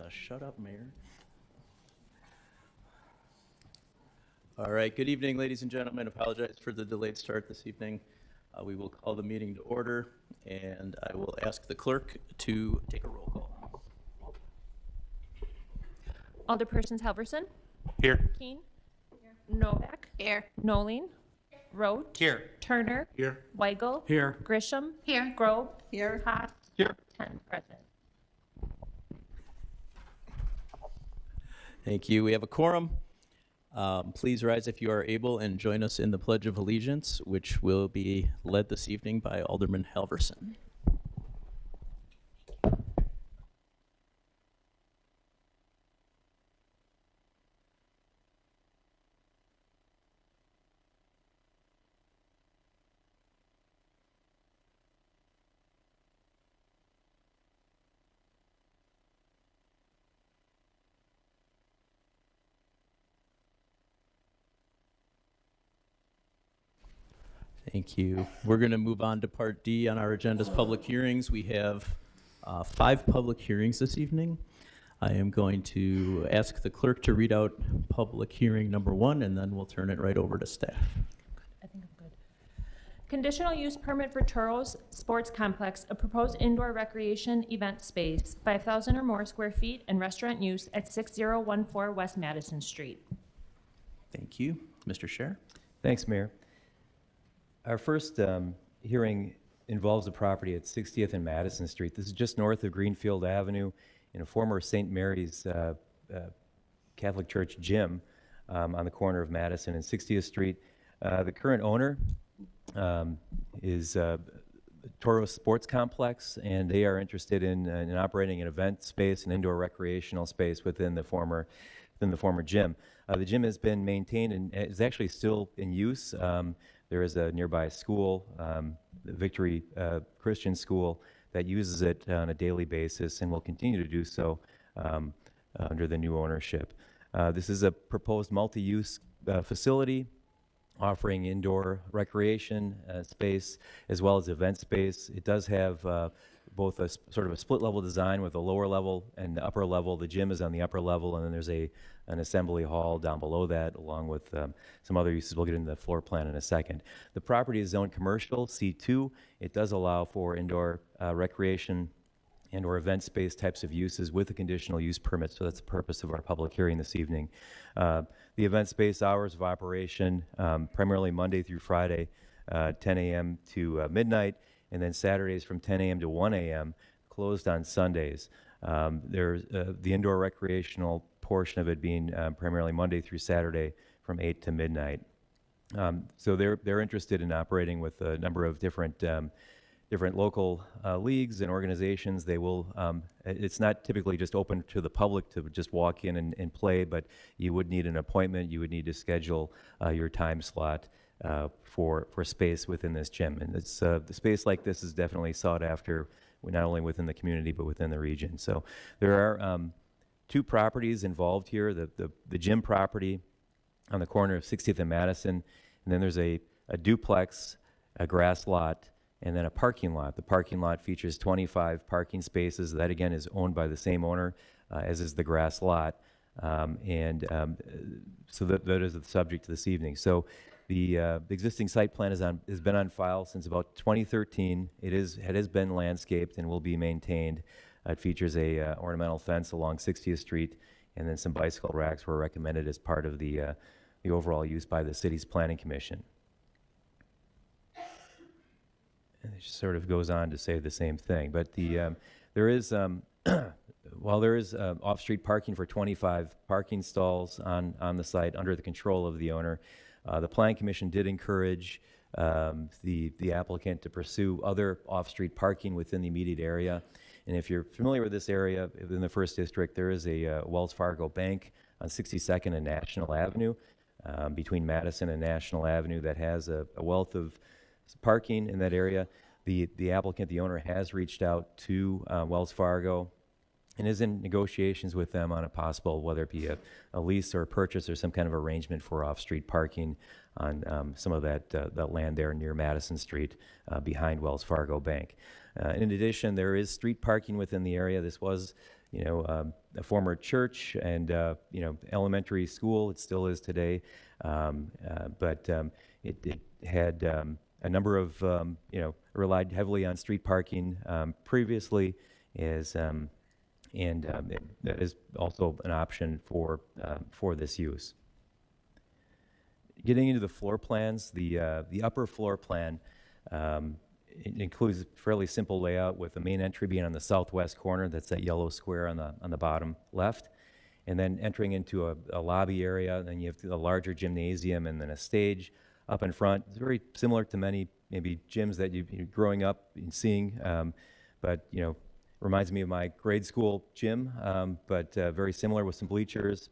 Shut up, Mayor. All right, good evening, ladies and gentlemen. Apologize for the delayed start this evening. We will call the meeting to order, and I will ask the clerk to take a roll call. Alderpersons Halverson. Here. Keene. Novak. Here. Noling. Roach. Here. Turner. Here. Weigel. Here. Grisham. Here. Grove. Here. Haas. Here. 10 present. Thank you. We have a quorum. Please rise if you are able and join us in the Pledge of Allegiance, which will be led this evening by Alderman Halverson. Thank you. We're going to move on to Part D on our agenda's public hearings. We have 5 public hearings this evening. I am going to ask the clerk to read out public hearing number 1, and then we'll turn it right over to staff. I think I'm good. Conditional use permit for Toros Sports Complex, a proposed indoor recreation event space, 5,000 or more square feet, and restaurant use at 6014 West Madison Street. Thank you. Mr. Scher? Thanks, Mayor. Our first hearing involves a property at 60th and Madison Street. This is just north of Greenfield Avenue in a former St. Mary's Catholic Church gym on the corner of Madison and 60th Street. The current owner is Toro Sports Complex, and they are interested in operating an event space, an indoor recreational space within the former gym. The gym has been maintained and is actually still in use. There is a nearby school, the Victory Christian School, that uses it on a daily basis and will continue to do so under the new ownership. This is a proposed multi-use facility offering indoor recreation space as well as event space. It does have both a sort of a split level design with a lower level and the upper level. The gym is on the upper level, and then there's an assembly hall down below that, along with some other uses. We'll get into the floor plan in a second. The property is zoned commercial, C2. It does allow for indoor recreation and or event space types of uses with a conditional use permit, so that's the purpose of our public hearing this evening. The event space hours of operation, primarily Monday through Friday, 10 a.m. to midnight, and then Saturdays from 10 a.m. to 1 a.m., closed on Sundays. There's the indoor recreational portion of it being primarily Monday through Saturday from 8 to midnight. So they're interested in operating with a number of different local leagues and organizations. They will, it's not typically just open to the public to just walk in and play, but you would need an appointment. You would need to schedule your time slot for space within this gym. And it's, the space like this is definitely sought after, not only within the community, but within the region. So there are 2 properties involved here, the gym property on the corner of 60th and Madison, and then there's a duplex, a grass lot, and then a parking lot. The parking lot features 25 parking spaces. That, again, is owned by the same owner as is the grass lot. So that is the subject this evening. So the existing site plan has been on file since about 2013. It has been landscaped and will be maintained. It features a ornamental fence along 60th Street, and then some bicycle racks were recommended as part of the overall use by the city's planning commission. And it just sort of goes on to say the same thing. But there is, while there is off-street parking for 25 parking stalls on the site under the control of the owner, the Planning Commission did encourage the applicant to pursue other off-street parking within the immediate area. And if you're familiar with this area, in the first district, there is a Wells Fargo Bank on 62nd and National Avenue, between Madison and National Avenue, that has a wealth of parking in that area. The applicant, the owner, has reached out to Wells Fargo and is in negotiations with them on a possible, whether it be a lease or a purchase or some kind of arrangement for off-street parking on some of that land there near Madison Street behind Wells Fargo Bank. In addition, there is street parking within the area. This was, a former church and, elementary school. It still is today. But it had a number of, relied heavily on street parking previously, that is also an option for this use. Getting into the floor plans, the upper floor plan it includes a fairly simple layout with the main entry being on the southwest corner. That's that yellow square on the bottom left. And then entering into a lobby area, then you have a larger gymnasium and then a stage up in front. It's very similar to many maybe gyms that you're growing up and seeing, but reminds me of my grade school gym, but very similar with some bleachers,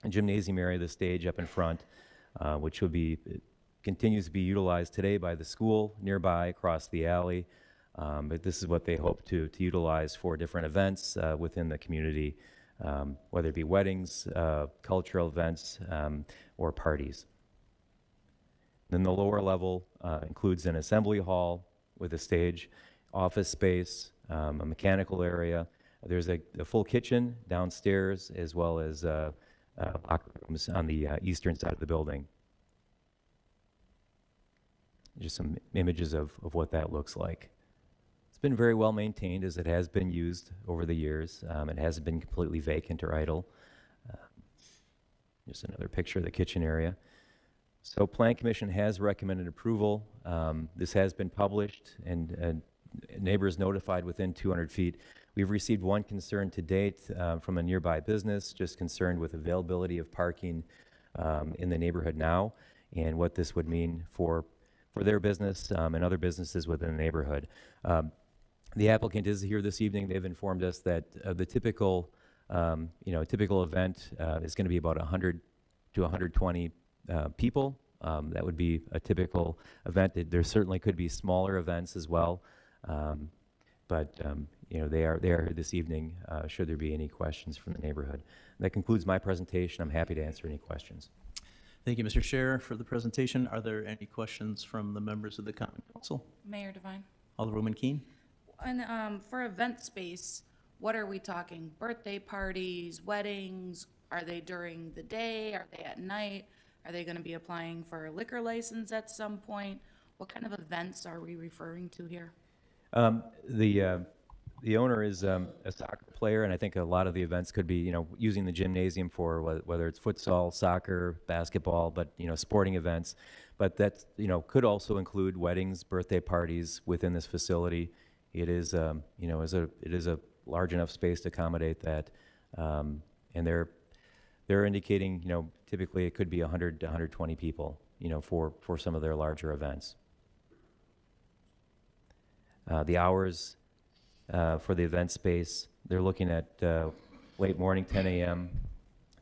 a gymnasium area, the stage up in front, which continues to be utilized today by the school nearby across the alley. But this is what they hope to utilize for different events within the community, whether it be weddings, cultural events, or parties. Then the lower level includes an assembly hall with a stage, office space, a mechanical area. There's a full kitchen downstairs, as well as locker rooms on the eastern side of the building. Just some images of what that looks like. It's been very well maintained, as it has been used over the years. It hasn't been completely vacant or idle. Just another picture of the kitchen area. So Plan Commission has recommended approval. This has been published and neighbors notified within 200 feet. We've received one concern to date from a nearby business, just concerned with availability of parking in the neighborhood now, and what this would mean for their business and other businesses within the neighborhood. The applicant is here this evening. They've informed us that the typical event is going to be about 100 to 120 people. That would be a typical event. There certainly could be smaller events as well, but they are here this evening. Should there be any questions from the neighborhood? That concludes my presentation. I'm happy to answer any questions. Thank you, Mr. Scherer, for the presentation. Are there any questions from the members of the Common Council? Mayor Devine. Alderwoman Keene? And for event space, what are we talking? Birthday parties, weddings? Are they during the day? Are they at night? Are they going to be applying for a liquor license at some point? What kind of events are we referring to here? The owner is a soccer player, and I think a lot of the events could be, using the gymnasium for whether it's futsal, soccer, basketball, but sporting events. But that could also include weddings, birthday parties within this facility. It is it is a large enough space to accommodate that, and they're indicating typically it could be 100 to 120 people for some of their larger events. The hours for the event space, they're looking at late morning, 10 a.m.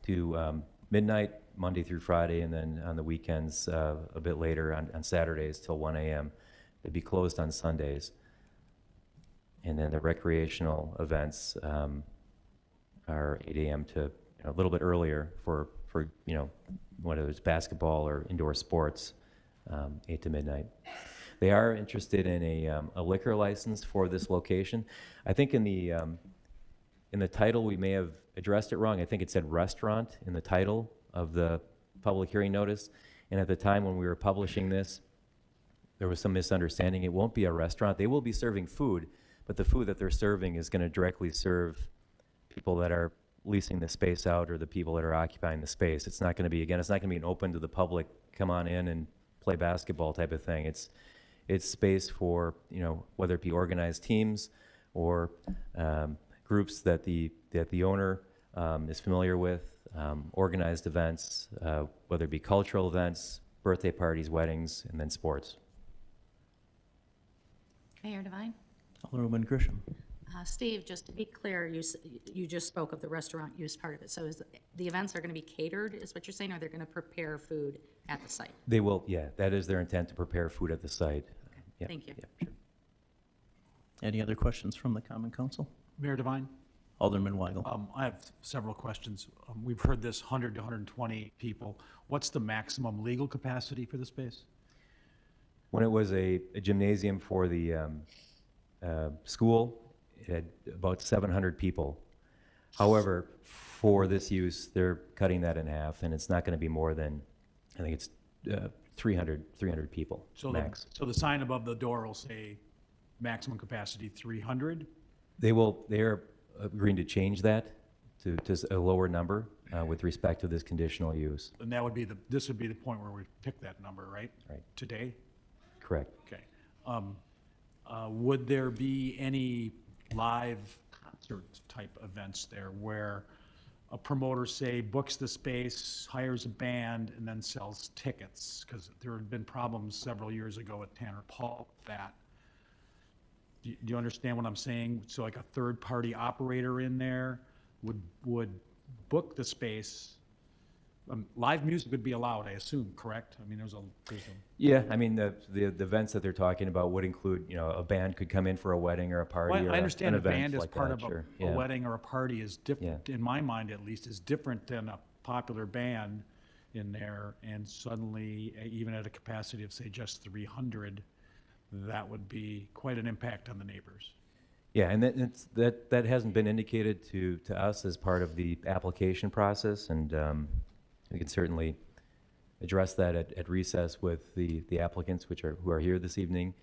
to midnight, Monday through Friday, and then on the weekends a bit later on Saturdays till 1 a.m. They'd be closed on Sundays. And then the recreational events are 8 a.m. to a little bit earlier for whether it's basketball or indoor sports, 8 to midnight. They are interested in a liquor license for this location. I think in the title we may have addressed it wrong. I think it said restaurant in the title of the public hearing notice. And at the time when we were publishing this, there was some misunderstanding. It won't be a restaurant. They will be serving food, but the food that they're serving is going to directly serve people that are leasing the space out or the people that are occupying the space. It's not going to be, again, it's not going to be an open to the public, come on in and play basketball type of thing. It's space for, whether it be organized teams or groups that the owner is familiar with, organized events, whether it be cultural events, birthday parties, weddings, and then sports. Mayor Devine. Alderwoman Grisham? Steve, just to be clear, you just spoke of the restaurant use part of it. So the events are going to be catered, is what you're saying, or they're going to prepare food at the site? They will, yeah. That is their intent, to prepare food at the site. Okay. Yep, Thank you. yep, sure. Any other questions from the Common Council? Mayor Devine. Alderman Weigel. I have several questions. We've heard this 100 to 120 people. What's the maximum legal capacity for the space? When it was a gymnasium for the school, it had about 700 people. However, for this use, they're cutting that in half, and it's not going to be more than, I think it's 300 people max. So the sign above the door will say maximum capacity 300? They're agreeing to change that to a lower number with respect to this conditional use. And that would be this would be the point where we pick that number, right? Right. Today? Correct. Okay. Would there be any live concert type events there where a promoter, say, books the space, hires a band, and then sells tickets? Because there had been problems several years ago at Tanner Paul with that. Do you understand what I'm saying? So like a third-party operator in there would book the space. Live music would be allowed, I assume, correct? I mean, there's a Yeah, I mean, the events that they're talking about would include, a band could come in for a wedding or a party Well, or I understand an a event band is like part that, of sure. a Yeah. wedding or a party is different, Yeah. in my mind at least, is different than a popular band in there. And suddenly, even at a capacity of, say, just 300, that would be quite an impact on the neighbors. Yeah, and that hasn't been indicated to us as part of the application process, and we can certainly address that at recess with the applicants, who are here this evening,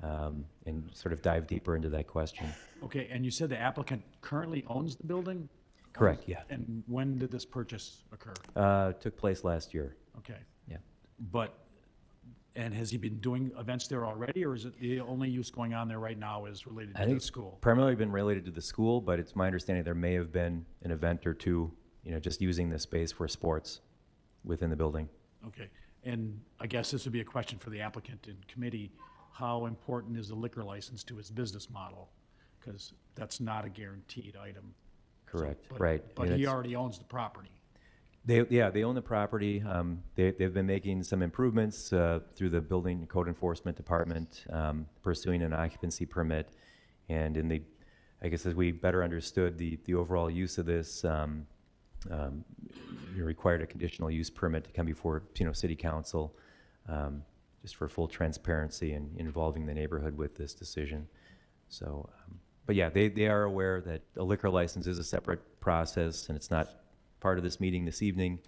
and sort of dive deeper into that question. Okay, and you said the applicant currently owns the building? Correct, yeah. And when did this purchase occur? Took place last year. Okay, Yeah. and has he been doing events there already, or is it the only use going on there right now is related I to think the it's school? primarily been related to the school, but it's my understanding there may have been an event or two, just using the space for sports within the building. Okay, and I guess this would be a question for the applicant in committee. How important is the liquor license to his business model? Because that's not a guaranteed item. Correct, But- right. But And he it's- already owns the property. They own the property. They've been making some improvements through the Building Code Enforcement Department, pursuing an occupancy permit. And I guess as we better understood the overall use of this, you required a conditional use permit to come before, City Council, just for full transparency and involving the neighborhood with this decision. So, but yeah, they are aware that a liquor license is a separate process, and it's not part of this meeting this evening.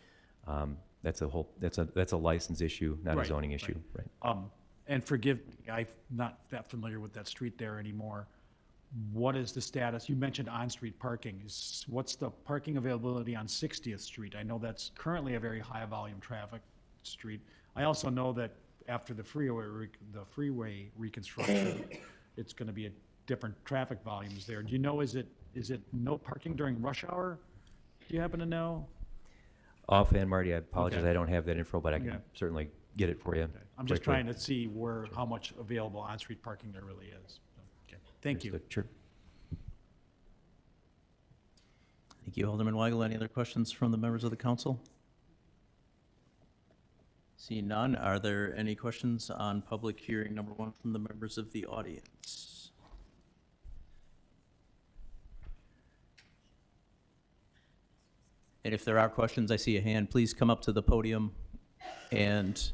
That's a license issue, not a Right, zoning right. issue, right? And forgive me, I'm not that familiar with that street there anymore. What is the status? You mentioned on-street parking. What's the parking availability on 60th Street? I know that's currently a very high volume traffic street. I also know that after the freeway reconstruction, it's going to be a different traffic volumes there. Do you know, is it no parking during rush hour? Do you happen to know? Offhand, Marty, I apologize, Okay. I don't have that info, but I can Okay. certainly get it for you. I'm just quickly. trying to see how much available on-street parking there really is. Okay. Thank you. Understood. Sure. Thank you, Alderman Weigel. Any other questions from the members of the council? Seeing none, are there any questions on public hearing number 1 from the members of the audience? And if there are questions, I see a hand, please come up to the podium and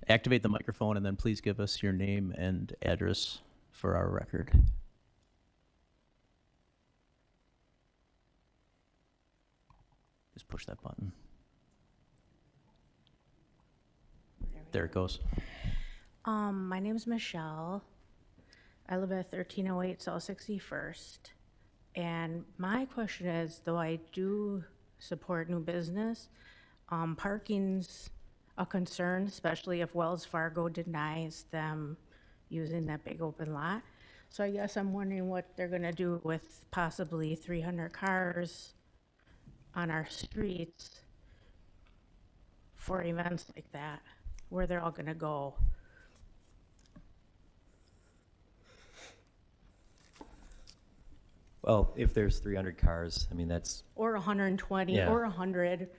activate the microphone, and then please give us your name and address for our record. Just push that button. There it goes. My name's Michelle. I live at 1308 South 61st. And my question is, though I do support new business, parking's a concern, especially if Wells Fargo denies them using that big open lot. So I guess I'm wondering what they're gonna do with possibly 300 cars on our streets for events like that, where they're all gonna go. Well, if there's 300 cars, I mean, that's, Or 120, Yeah. or 100.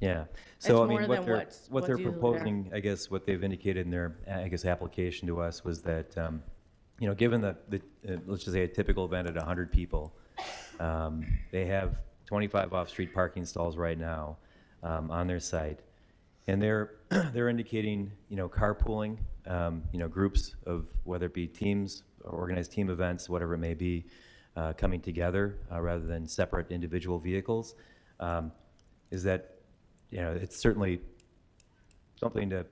yeah. It's So, I more mean, than what's what they're usually there. proposing, I guess, what they've indicated in their, I guess, application to us was that, given the let's just say a typical event at 100 people, They have 25 off-street parking stalls right now on their site. And they're, they're indicating, carpooling, groups of, whether it be teams, or organized team events, whatever it may be, coming together rather than separate individual vehicles. Is that, it's certainly something to,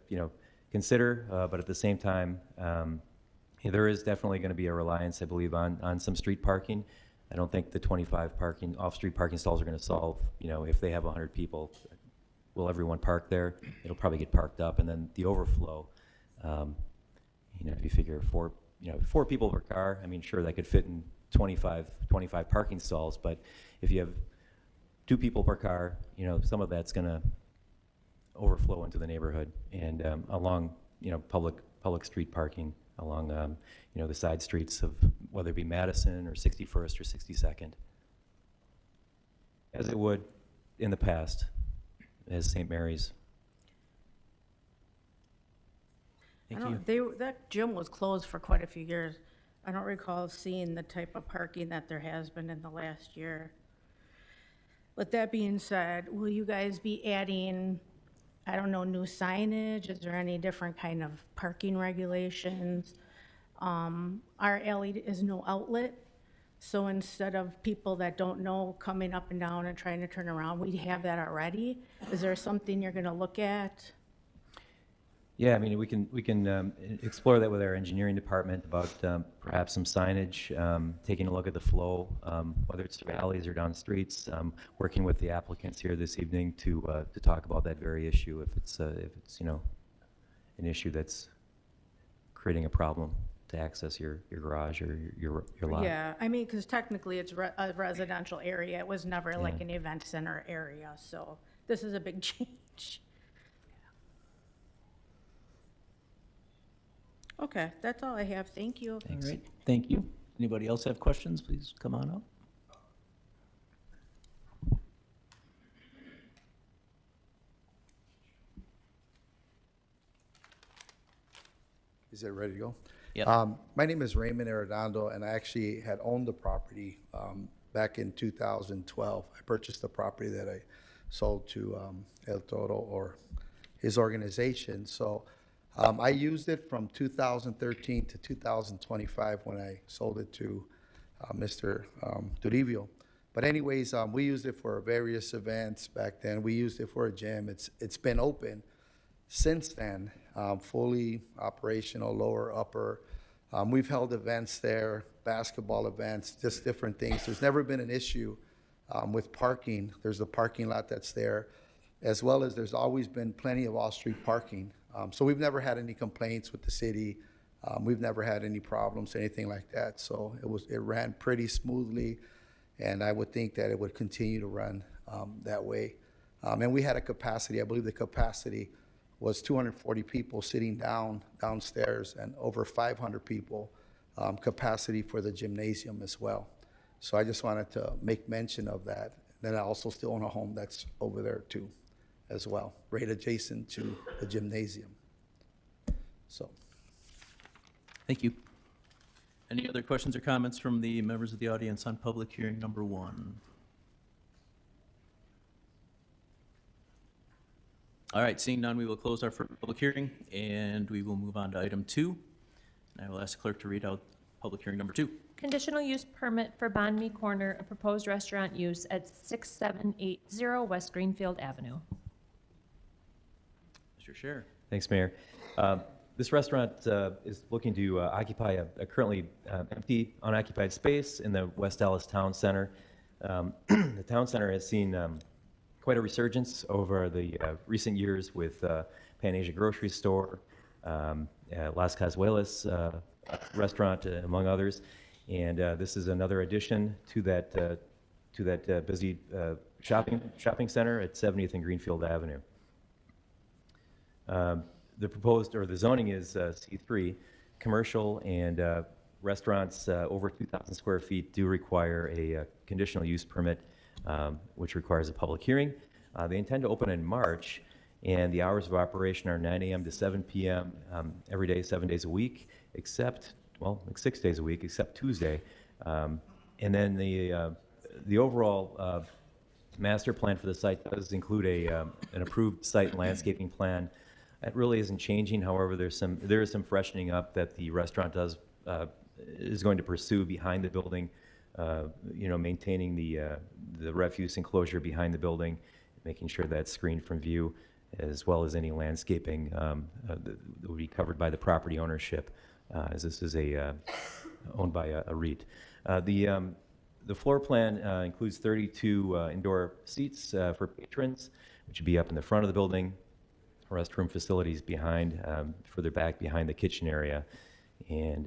consider, but at the same time, there is definitely going to be a reliance, I believe, on some street parking. I don't think the 25 off-street parking stalls are going to solve, if they have 100 people, will everyone park there? It'll probably get parked up, and then the overflow, if you figure four people per car, I mean, sure, that could fit in 25 parking stalls, but if you have 2 people per car, some of that's going to overflow into the neighborhood and along, public street parking along, the side streets of whether it be Madison or 61st or 62nd, as it would in the past as St. Mary's. I Thank you. don't, that gym was closed for quite a few years. I don't recall seeing the type of parking that there has been in the last year. With that being said, will you guys be adding, I don't know, new signage? Is there any different kind of parking regulations? Our alley is no outlet, so instead of people that don't know coming up and down and trying to turn around, we have that already. Is there something you're gonna look at? Yeah, I mean, we can explore that with our engineering department about perhaps some signage, taking a look at the flow, whether it's through alleys or down streets, working with the applicants here this evening to talk about that very issue if it's an issue that's creating a problem to access your garage or your lot. Yeah, I mean, because technically it's a residential area. It was never like Yeah. an event center area, so this is a big change. Okay, that's all I have. Thank you. All right, thank you. Anybody else have questions? Please come on up. Is it ready to go? Yeah. My name is Raymond Arredondo, and I actually had owned the property back in 2012. I purchased the property that I sold to El Toro, or his organization. So I used it from 2013 to 2025 when I sold it to Mr. Toribio. But anyways, we used it for various events back then. We used it for a gym. It's been open since then, fully operational, lower, upper. We've held events there, basketball events, just different things. There's never been an issue with parking. There's a parking lot that's there, as well as there's always been plenty of off-street parking. So we've never had any complaints with the city. We've never had any problems, anything like that. So it ran pretty smoothly, and I would think that it would continue to run that way. And we had a capacity, I believe the capacity was 240 people sitting downstairs, and over 500 people capacity for the gymnasium as well. So I just wanted to make mention of that. Then I also still own a home that's over there too, as well, right adjacent to the gymnasium. So. Thank you. Any other questions or comments from the members of the audience on public hearing number 1? All right, seeing none, we will close our first public hearing, and we will move on to item 2. And I will ask the clerk to read out public hearing number 2. Conditional use permit for Banh Mi Corner, a proposed restaurant use at 6780 West Greenfield Avenue. Mr. Scher. Thanks, Mayor. This restaurant is looking to occupy a currently empty, unoccupied space in the West Allis Town Center. The Town Center has seen quite a resurgence over the recent years with Pan Asia Grocery Store, Las Cazuelas restaurant, among others. And this is another addition to that busy shopping center at 70th and Greenfield Avenue. The proposed, or the zoning is C3. Commercial and restaurants over 2,000 square feet do require a conditional use permit, which requires a public hearing. They intend to open in March, and the hours of operation are 9 a.m. to 7 p.m. Every day, 7 days a week, except, well, like 6 days a week, except Tuesday. And then The overall master plan for the site does include an approved site and landscaping plan. That really isn't changing. However, there is some freshening up that the restaurant is going to pursue behind the building. Maintaining the refuse enclosure behind the building, making sure that's screened from view, as well as any landscaping that will be covered by the property ownership, as this is owned by a REIT. The floor plan includes 32 indoor seats for patrons, which would be up in the front of the building, restroom facilities behind, further back behind the kitchen area, and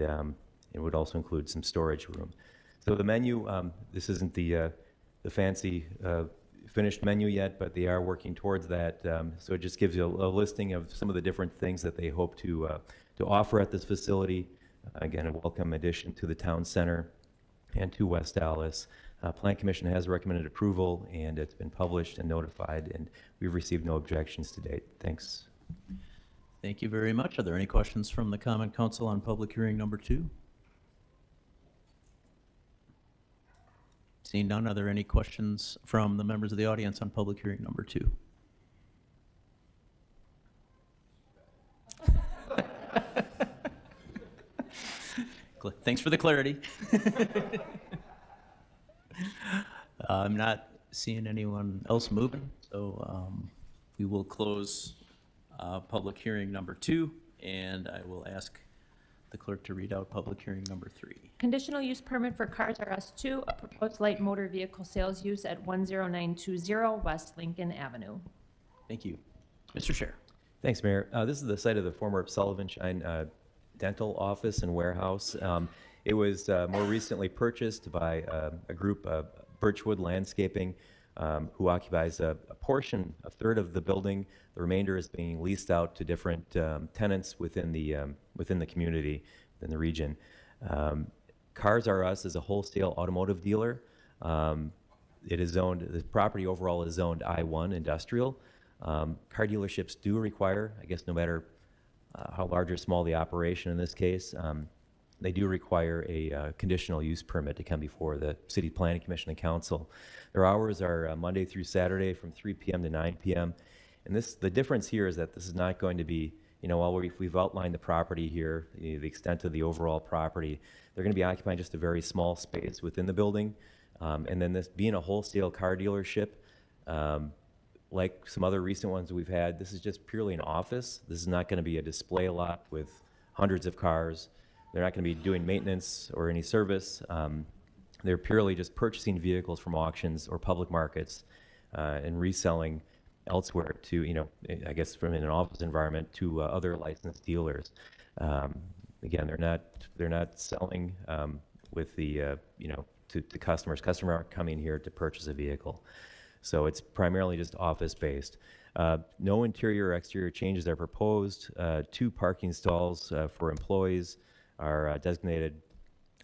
it would also include some storage room. So the menu, this isn't the fancy finished menu yet, but they are working towards that. So it just gives you a listing of some of the different things that they hope to offer at this facility. Again, a welcome addition to the town center and to West Allis. Plan Commission has recommended approval, and it's been published and notified, and we've received no objections to date. Thanks. Thank you very much. Are there any questions from the Common Council on public hearing number 2? Seeing none, are there any questions from the members of the audience on public hearing number 2? Thanks for the clarity. I'm not seeing anyone else moving, so we will close public hearing number 2, and I will ask the clerk to read out public hearing number 3. Conditional use permit for Cars R Us 2, a proposed light motor vehicle sales use at 10920 West Lincoln Avenue. Thank you. Mr. Chair. Thanks, Mayor. This is the site of the former Sullivan Shine dental office and warehouse. It was more recently purchased by a group, Birchwood Landscaping, who occupies a portion, a third of the building. The remainder is being leased out to different tenants within the community, within the region. Cars R Us is a wholesale automotive dealer. It is zoned, the property overall is zoned I-1 industrial. Car dealerships do require, I guess no matter how large or small the operation in this case, they do require a conditional use permit to come before the City Planning Commission and Council. Their hours are Monday through Saturday from 3 p.m. to 9 p.m. And the difference here is that this is not going to be, while we've outlined the property here, the extent of the overall property, they're going to be occupying just a very small space within the building. And then this being a wholesale car dealership, like some other recent ones we've had, this is just purely an office. This is not going to be a display lot with hundreds of cars. They're not going to be doing maintenance or any service. They're purely just purchasing vehicles from auctions or public markets and reselling elsewhere to, I guess from in an office environment to other licensed dealers. Again, they're not selling with the, to customers. Customers aren't coming here to purchase a vehicle. So it's primarily just office-based. No interior or exterior changes are proposed. 2 parking stalls for employees are designated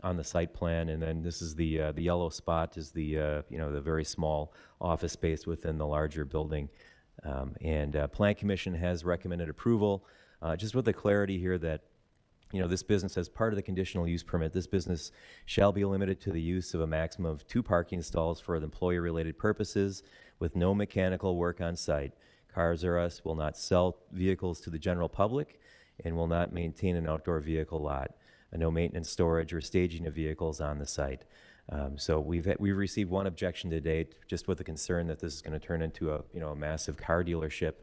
on the site plan, and then this is the yellow spot is the the very small office space within the larger building. Plan Commission has recommended approval, just with the clarity here that this business, as part of the conditional use permit, this business shall be limited to the use of a maximum of 2 parking stalls for employee-related purposes with no mechanical work on site. Cars R Us will not sell vehicles to the general public and will not maintain an outdoor vehicle lot. No maintenance, storage, or staging of vehicles on the site. So we've received 1 objection to date, just with the concern that this is going to turn into a massive car dealership,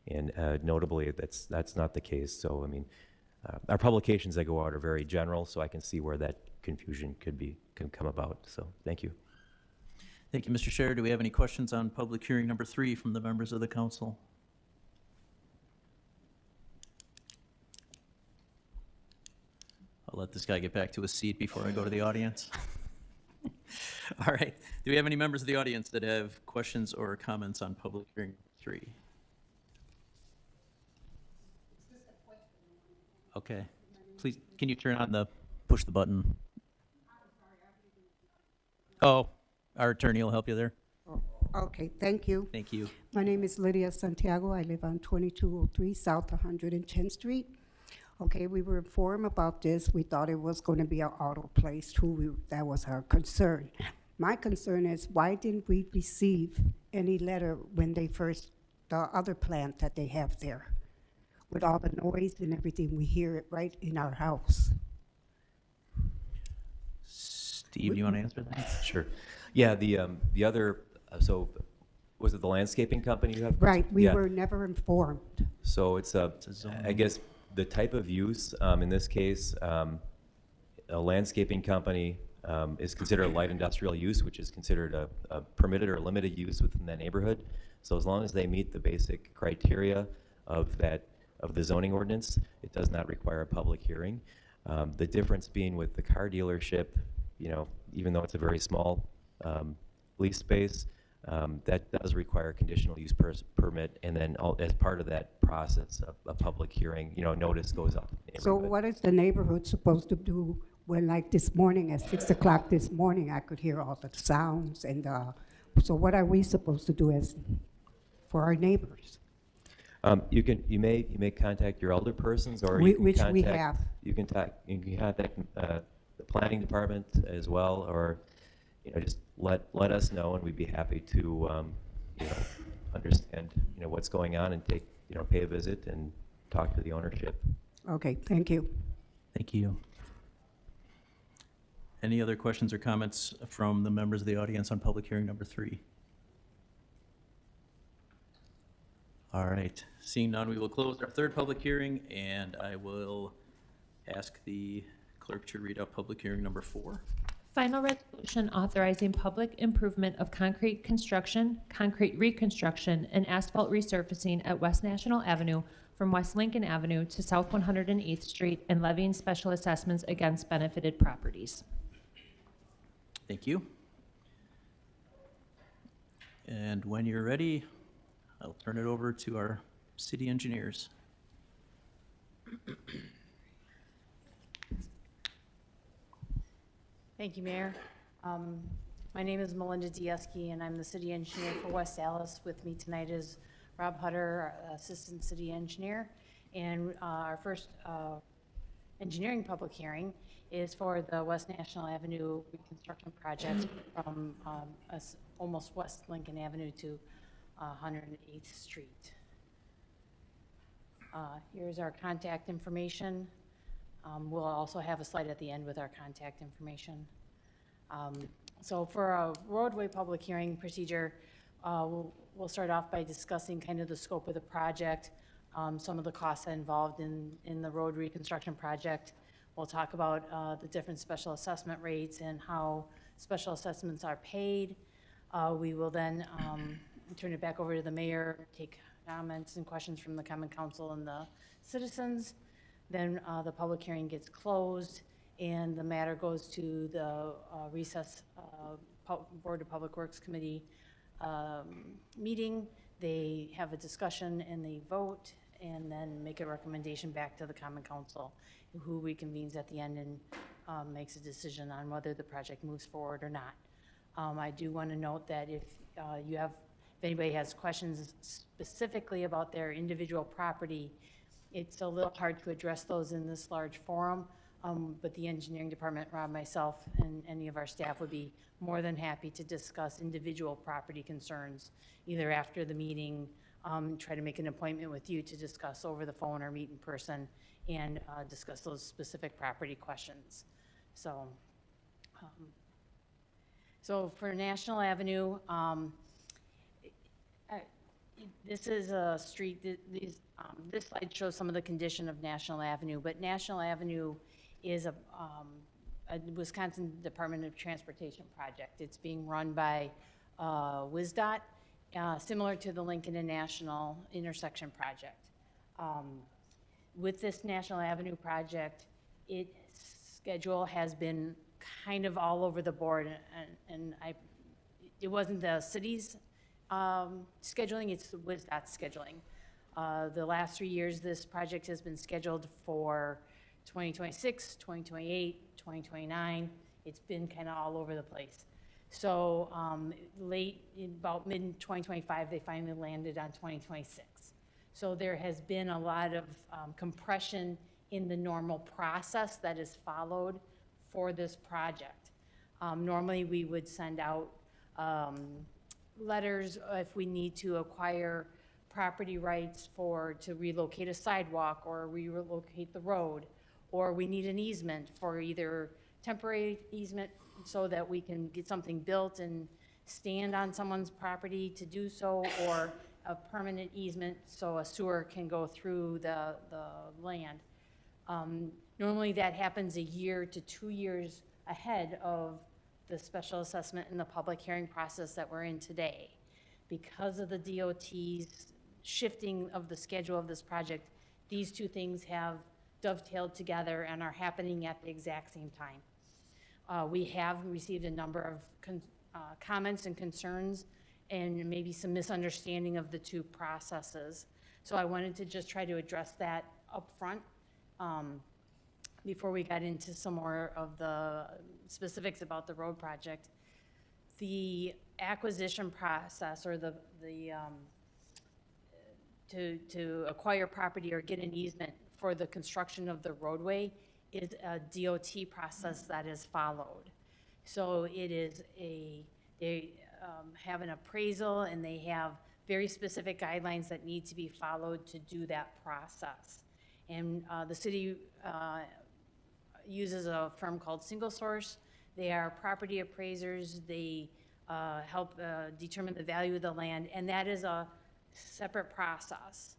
and notably that's not the case. So I mean, our publications that go out are very general, so I can see where that confusion can come about. So thank you. Thank you, Mr. Chair. Do we have any questions on public hearing number 3 from the members of the council? I'll let this guy get back to his seat before I go to the audience. All right. Do we have any members of the audience that have questions or comments on public hearing 3? Okay. Please, can you push the button? Oh, our attorney will help you there. Okay, thank you. Thank you. My name is Lydia Santiago. I live on 2203 South 110th Street. Okay, we were informed about this. We thought it was going to be an auto place too. That was our concern. My concern is, why didn't we receive any letter when they first, the other plant that they have there? With all the noise and everything, we hear it right in our house. Steve, do you want to answer that? Sure. Yeah, the other, so was it the landscaping company you have? Right, we Yeah. were never informed. So it's a, It's a zoning. I guess, the type of use, in this case, a landscaping company is considered a light industrial use, which is considered a permitted or limited use within that neighborhood. So as long as they meet the basic criteria of that, of the zoning ordinance, it does not require a public hearing. The difference being with the car dealership, you know, even though it's a very small lease space, that does require a conditional use permit, and then as part of that process, a public hearing, you know, notice goes out to the So neighborhood. what is the neighborhood supposed to do when, like this morning, at 6 o'clock this morning, I could hear all the sounds and, so what are we supposed to do as, for our neighbors? You may contact your elder persons, or We- you can which contact. we have. You can contact the planning department as well, or, you know, just let us know, and we'd be happy to, you know, understand, you know, what's going on, and take, you know, pay a visit and talk to the ownership. Okay, thank you. Thank you. Any other questions or comments from the members of the audience on public hearing number 3? All right, seeing none, we will close our third public hearing, and I will ask the clerk to read out public hearing number 4. Final resolution authorizing public improvement of concrete construction, concrete reconstruction, and asphalt resurfacing at West National Avenue from West Lincoln Avenue to South 108th Street and levying special assessments against benefited properties. Thank you. And when you're ready, I'll turn it over to our city engineers. Thank you, Mayor. My name is Melinda Dieskey, and I'm the city engineer for West Allis. With me tonight is Rob Hutter, our assistant city engineer. And our first engineering public hearing is for the West National Avenue reconstruction project from almost West Lincoln Avenue to 108th Street. Here's our contact information. We'll also have a slide at the end with our contact information. So for a roadway public hearing procedure, we'll start off by discussing kind of the scope of the project, some of the costs involved in the road reconstruction project. We'll talk about the different special assessment rates and how special assessments are paid. We will then turn it back over to the mayor, take comments and questions from the common council and the citizens. Then the public hearing gets closed, and the matter goes to the Board of Public Works Committee meeting. They have a discussion and they vote, and then make a recommendation back to the common council, who reconvenes at the end and makes a decision on whether the project moves forward or not. I do want to note that if anybody has questions specifically about their individual property, it's a little hard to address those in this large forum, but the engineering department, Rob, myself, and any of our staff would be more than happy to discuss individual property concerns, either after the meeting, try to make an appointment with you to discuss over the phone or meet in person, and discuss those specific property questions. So, so for National Avenue, this is a street, this slide shows some of the condition of National Avenue, but National Avenue is a Wisconsin Department of Transportation project. It's being run by WSDOT, similar to the Lincoln and National intersection project. With this National Avenue project, its schedule has been kind of all over the board, and it wasn't the city's scheduling, it's the WSDOT scheduling. The last 3 years, this project has been scheduled for 2026, 2028, 2029. It's been kind of all over the place. So about mid-2025, they finally landed on 2026. So there has been a lot of compression in the normal process that is followed for this project. Normally, we would send out letters if we need to acquire property rights to relocate a sidewalk or relocate the road, or we need an easement for either temporary easement so that we can get something built and stand on someone's property to do so, or a permanent easement so a sewer can go through the land. Normally, that happens a year to 2 years ahead of the special assessment and the public hearing process that we're in today. Because of the DOT's shifting of the schedule of this project, these two things have dovetailed together and are happening at the exact same time. We have received a number of comments and concerns and maybe some misunderstanding of the two processes. So I wanted to just try to address that up front before we got into some more of the specifics about the road project. The acquisition process, or to acquire property or get an easement for the construction of the roadway, is a DOT process that is followed. So it is they have an appraisal, and they have very specific guidelines that need to be followed to do that process. And the city uses a firm called Single Source. They are property appraisers. They help determine the value of the land, and that is a separate process.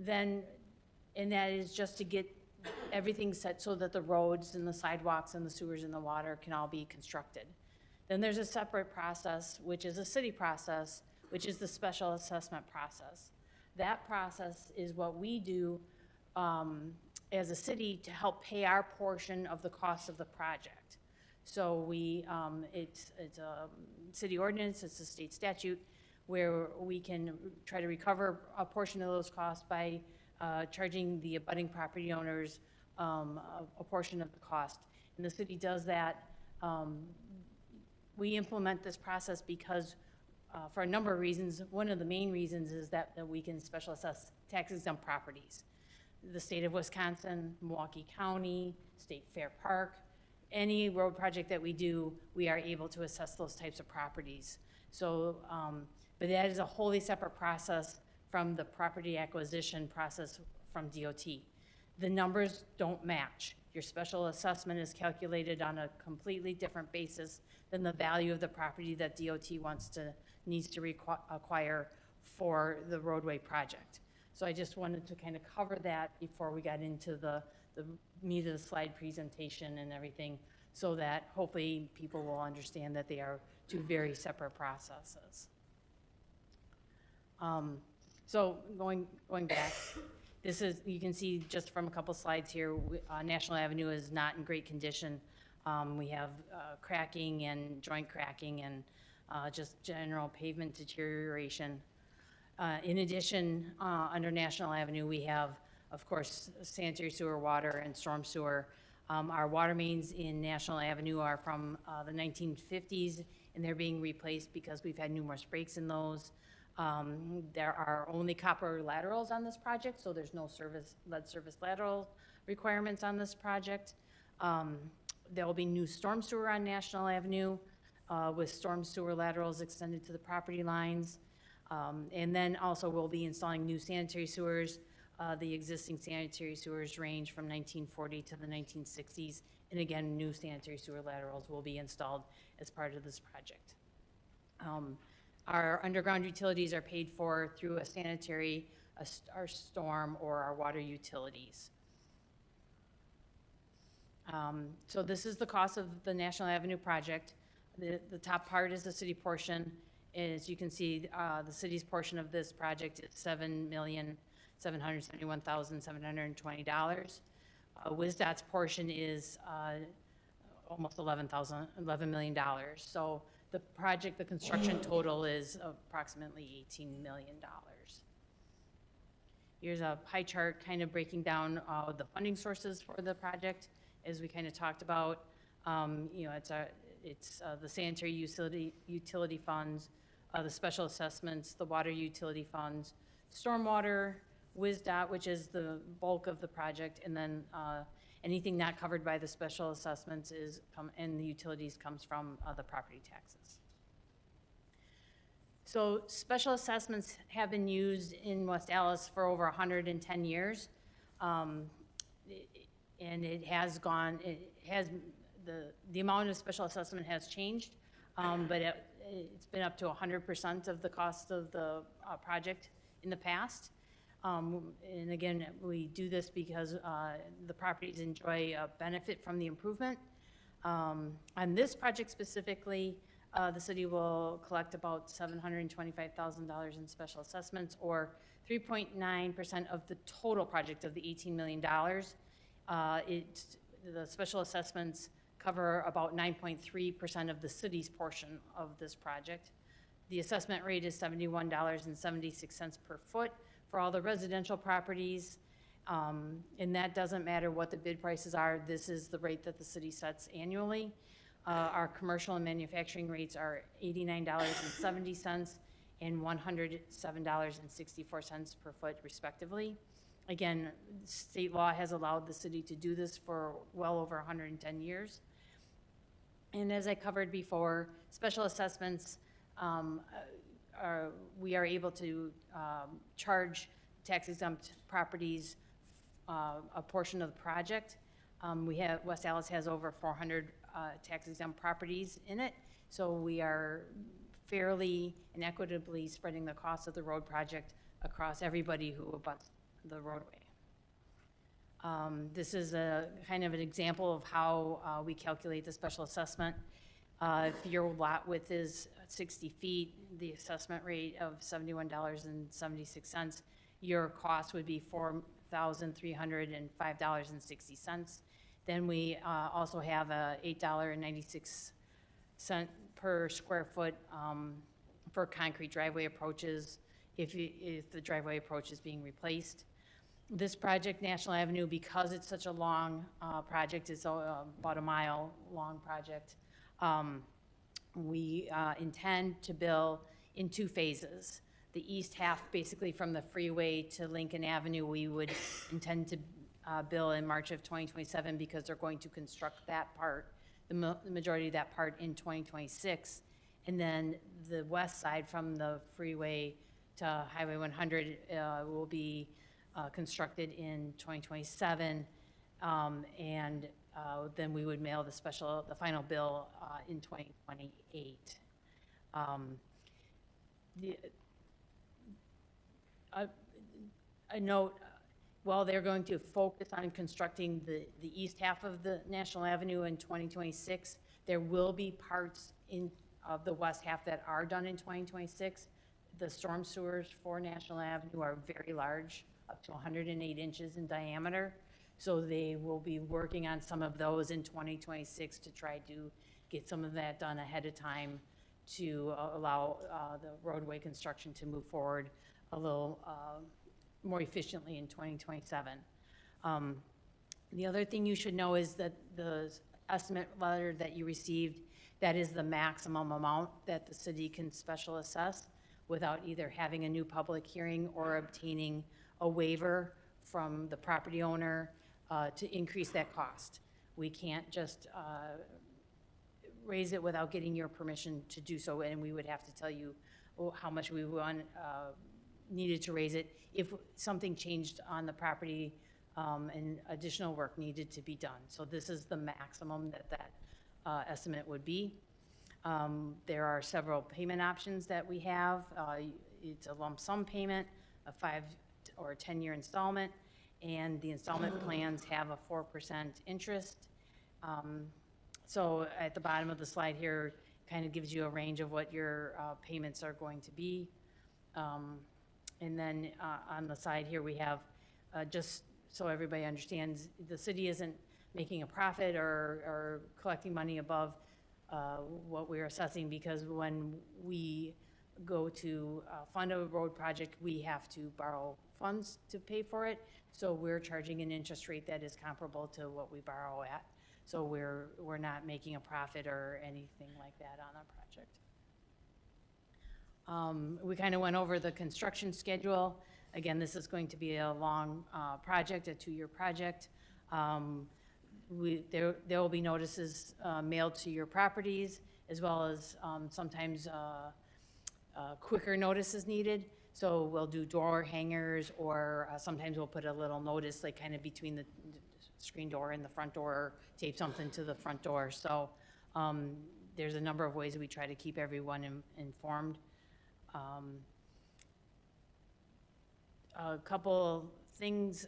And that is just to get everything set so that the roads and the sidewalks and the sewers and the water can all be constructed. Then there's a separate process, which is a city process, which is the special assessment process. That process is what we do as a city to help pay our portion of the cost of the project. So it's a city ordinance, it's a state statute, where we can try to recover a portion of those costs by charging the abutting property owners a portion of the cost. And the city does that. We implement this process because for a number of reasons. One of the main reasons is that we can special assess tax exempt properties. The state of Wisconsin, Milwaukee County, State Fair Park, any road project that we do, we are able to assess those types of properties. So, but that is a wholly separate process from the property acquisition process from DOT. The numbers don't match. Your special assessment is calculated on a completely different basis than the value of the property that DOT needs to acquire for the roadway project. So I just wanted to kind of cover that before we got into the meat of the slide presentation and everything, so that hopefully people will understand that they are two very separate processes. So going back, this is, you can see just from a couple slides here, National Avenue is not in great condition. We have cracking and joint cracking and just general pavement deterioration. In addition, under National Avenue, we have, of course, sanitary sewer, water, and storm sewer. Our water mains in National Avenue are from the 1950s, and they're being replaced because we've had numerous breaks in those. There are only copper laterals on this project, so there's no lead service lateral requirements on this project. There will be new storm sewer on National Avenue with storm sewer laterals extended to the property lines. And then also we'll be installing new sanitary sewers. The existing sanitary sewers range from 1940 to the 1960s. And again, new sanitary sewer laterals will be installed as part of this project. Our underground utilities are paid for through a sanitary, our storm, or our water utilities. So this is the cost of the National Avenue project. The top part is the city portion. As you can see, the city's portion of this project is $7,771,720. WisDOT's portion is almost $11 million. So the project, the construction total is approximately $18 million. Here's a pie chart kind of breaking down the funding sources for the project. As we kind of talked about, you know, it's the sanitary utility funds, the special assessments, the water utility funds, stormwater, WisDOT, which is the bulk of the project, and then Anything not covered by the special assessments and the utilities comes from the property taxes. So special assessments have been used in West Allis for over 110 years. And it has, the amount of special assessment has changed, but it's been up to 100% of the cost of the project in the past. And again, we do this because the properties enjoy a benefit from the improvement. On this project specifically, the city will collect about $725,000 in special assessments, or 3.9% of the total project of the $18 million. The special assessments cover about 9.3% of the city's portion of this project. The assessment rate is $71.76 per foot for all the residential properties. And that doesn't matter what the bid prices are. This is the rate that the city sets annually. Our commercial and manufacturing rates are $89.70 and $107.64 per foot respectively. Again, state law has allowed the city to do this for well over 110 years. And as I covered before, special assessments, we are able to charge tax-exempt properties a portion of the project. West Allis has over 400 tax-exempt properties in it, so we are fairly and equitably spreading the cost of the road project across everybody who abuts the roadway. This is a kind of an example of how we calculate the special assessment. If your lot width is 60 feet, the assessment rate of $71.76, your cost would be $4,305.60. Then we also have a $8.96 per square foot for concrete driveway approaches if the driveway approach is being replaced. This project, National Avenue, because it's such a long project, it's about a mile long project, we intend to bill in 2 phases. The east half, basically from the freeway to Lincoln Avenue, we would intend to bill in March of 2027 because they're going to construct that part, the majority of that part in 2026. And then the west side from the freeway to Highway 100 will be constructed in 2027. And then we would mail the final bill in 2028. A note, while they're going to focus on constructing the east half of the National Avenue in 2026, there will be parts of the west half that are done in 2026. The storm sewers for National Avenue are very large, up to 108 inches in diameter. So they will be working on some of those in 2026 to try to get some of that done ahead of time to allow the roadway construction to move forward a little more efficiently in 2027. The other thing you should know is that the estimate letter that you received, that is the maximum amount that the city can special assess without either having a new public hearing or obtaining a waiver from the property owner to increase that cost. We can't just raise it without getting your permission to do so, and we would have to tell you how much we needed to raise it if something changed on the property and additional work needed to be done. So this is the maximum that estimate would be. There are several payment options that we have. It's a lump sum payment, a 5 or 10-year installment, and the installment plans have a 4% interest. So at the bottom of the slide here kind of gives you a range of what your payments are going to be. And then on the side here we have, just so everybody understands, the city isn't making a profit or collecting money above what we're assessing, because when we go to fund a road project, we have to borrow funds to pay for it. So we're charging an interest rate that is comparable to what we borrow at. So we're not making a profit or anything like that on our project. We kind of went over the construction schedule. Again, this is going to be a long project, a 2-year project. There will be notices mailed to your properties, as well as sometimes quicker notices needed. So we'll do door hangers, or sometimes we'll put a little notice, like kind of between the screen door and the front door, tape something to the front door. So there's a number of ways we try to keep everyone informed. A couple things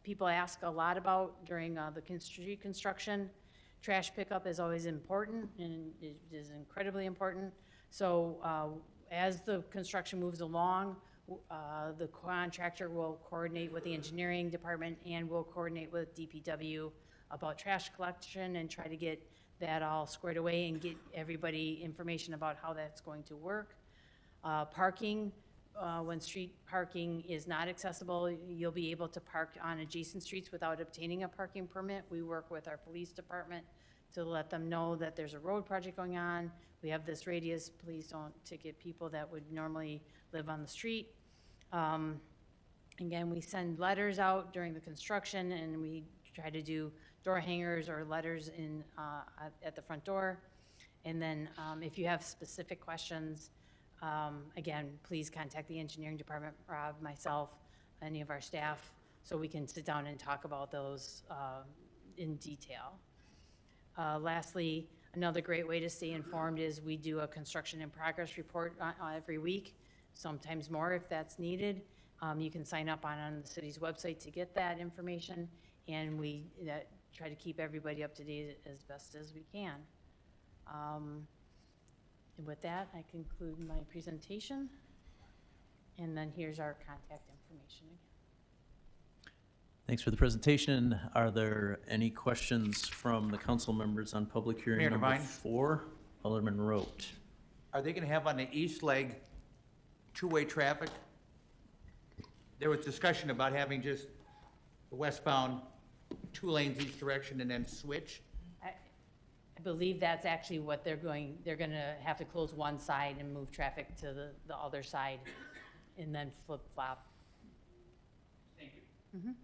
people ask a lot about during the street construction. Trash pickup is always important, and it is incredibly important. So as the construction moves along, the contractor will coordinate with the engineering department, and will coordinate with DPW about trash collection and try to get that all squared away and get everybody information about how that's going to work. Parking, when street parking is not accessible, you'll be able to park on adjacent streets without obtaining a parking permit. We work with our police department to let them know that there's a road project going on. We have this radius, please don't ticket people that would normally live on the street. Again, we send letters out during the construction, and we try to do door hangers or letters in at the front door. And then if you have specific questions, again, please contact the engineering department, Rob, myself, any of our staff, so we can sit down and talk about those in detail. Lastly, another great way to stay informed is we do a construction in progress report every week, sometimes more if that's needed. You can sign up on the city's website to get that information, and we try to keep everybody up to date as best as we can. And with that, I conclude my presentation. And then here's our contact information again. Thanks for the presentation. Are there any questions from the council members on public hearing Mayor number Devine? 4? Alderman Rote. Are they gonna have on the east leg two-way traffic? There was discussion about having just the westbound 2 lanes each direction and then switch. I believe that's actually what they're gonna have to close one side and move traffic to the other side, and then flip-flop. Thank you.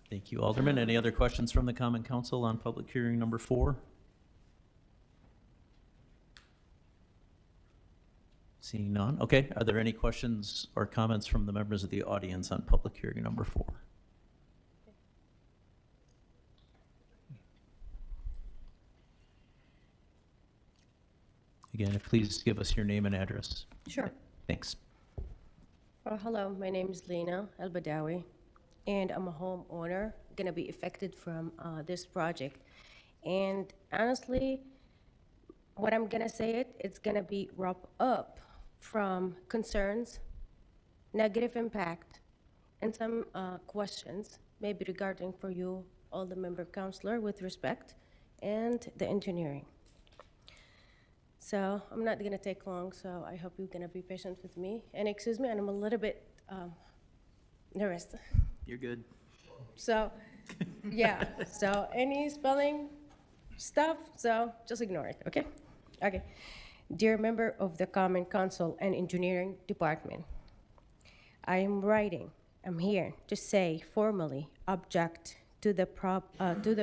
Thank you, Alderman. Any other questions from the Common Council on public hearing number 4? Seeing none. Okay, are there any questions or comments from the members of the audience on public hearing number 4? Again, please give us your name and address. Sure. Thanks. Well, hello, my name is Lena El-Badawi, and I'm a homeowner, gonna be affected from this project. And honestly, what I'm gonna say it's gonna be wrapped up from concerns, negative impact, and some questions, maybe regarding for you, all the member councilor, with respect, and the engineering. So I'm not gonna take long, so I hope you're gonna be patient with me. And excuse me, and I'm a little bit nervous. You're good. So, yeah, so any spelling stuff, so just ignore it, okay? Okay. Dear member of the Common Council and Engineering Department, I'm here to say formally object to the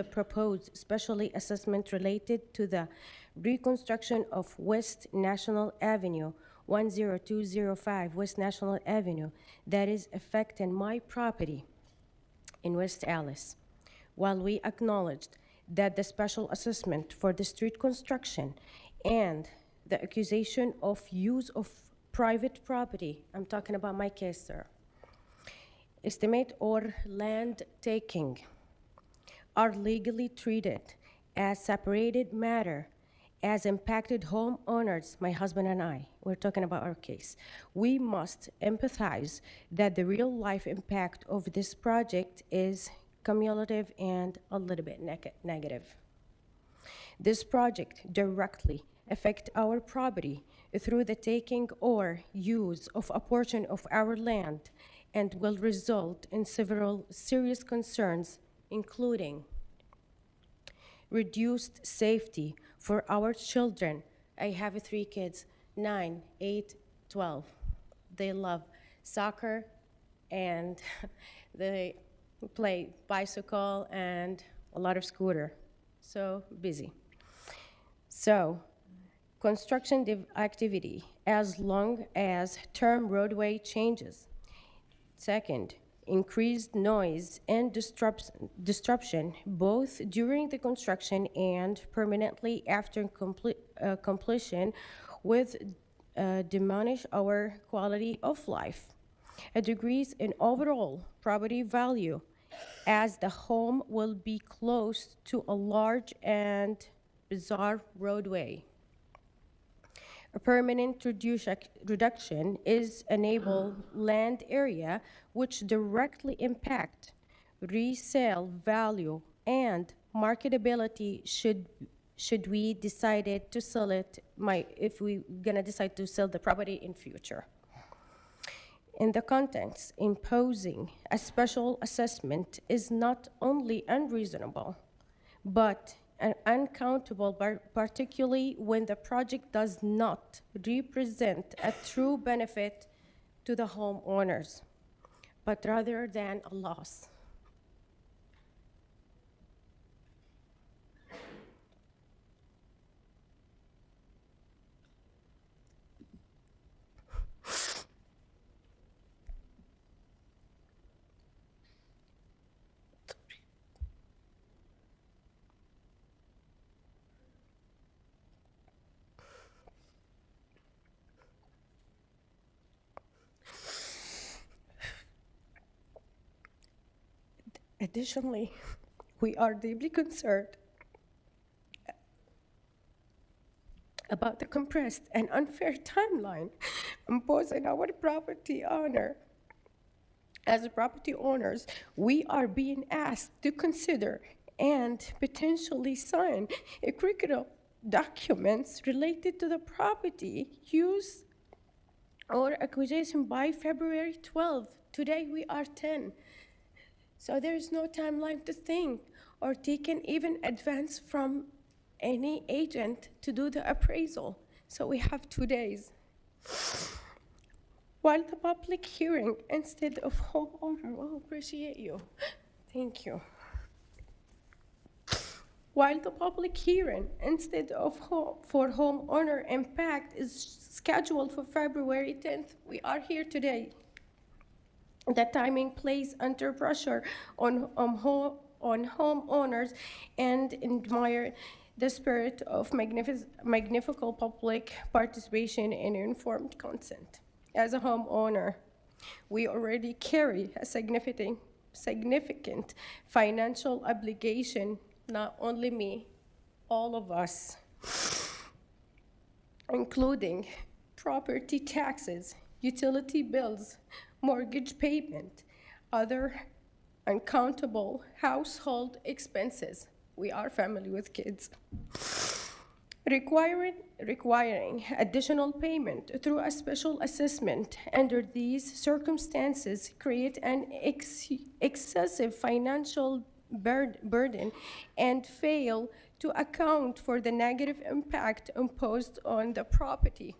proposed specially assessment related to the reconstruction of West National Avenue, 10205 West National Avenue, that is affecting my property in West Allis. While we acknowledged that the special assessment for the street construction and the accusation of use of private property, I'm talking about my case, sir, estimate or land taking are legally treated as separated matter as impacted homeowners, my husband and I, we're talking about our case. We must empathize that the real life impact of this project is cumulative and a little bit negative. This project directly affects our property through the taking or use of a portion of our land and will result in several serious concerns, including reduced safety for our children. I have 3 kids, 9, 8, 12. They love soccer and they play bicycle and a lot of scooter, so busy. So, construction activity as long as term roadway changes. Second, increased noise and disruption both during the construction and permanently after completion with diminish our quality of life. A decrease in overall property value as the home will be close to a large and bizarre roadway. A permanent reduction is enable land area which directly impact resale value and marketability should we decided to sell it, if we gonna decide to sell the property in future. In the context, imposing a special assessment is not only unreasonable, but uncountable, particularly when the project does not represent a true benefit to the homeowners, but rather than a loss. Additionally, we are deeply concerned about the compressed and unfair timeline imposed on our property owner. As property owners, we are being asked to consider and potentially sign a critical documents related to the property use or acquisition by February 12th. Today we are 10. So there is no timeline to think or take an even advance from any agent to do the appraisal. So we have 2 days. While the public hearing instead of homeowner, oh, appreciate you. Thank you. While the public hearing instead of for homeowner impact is scheduled for February 10th, we are here today. The timing plays under pressure on homeowners and admire the spirit of magnificent public participation and informed consent. As a homeowner, we already carry a significant financial obligation, not only me, all of us, including property taxes, utility bills, mortgage payment, other uncountable household expenses. We are family with kids. Requiring additional payment through a special assessment under these circumstances create an excessive financial burden and fail to account for the negative impact imposed on the property.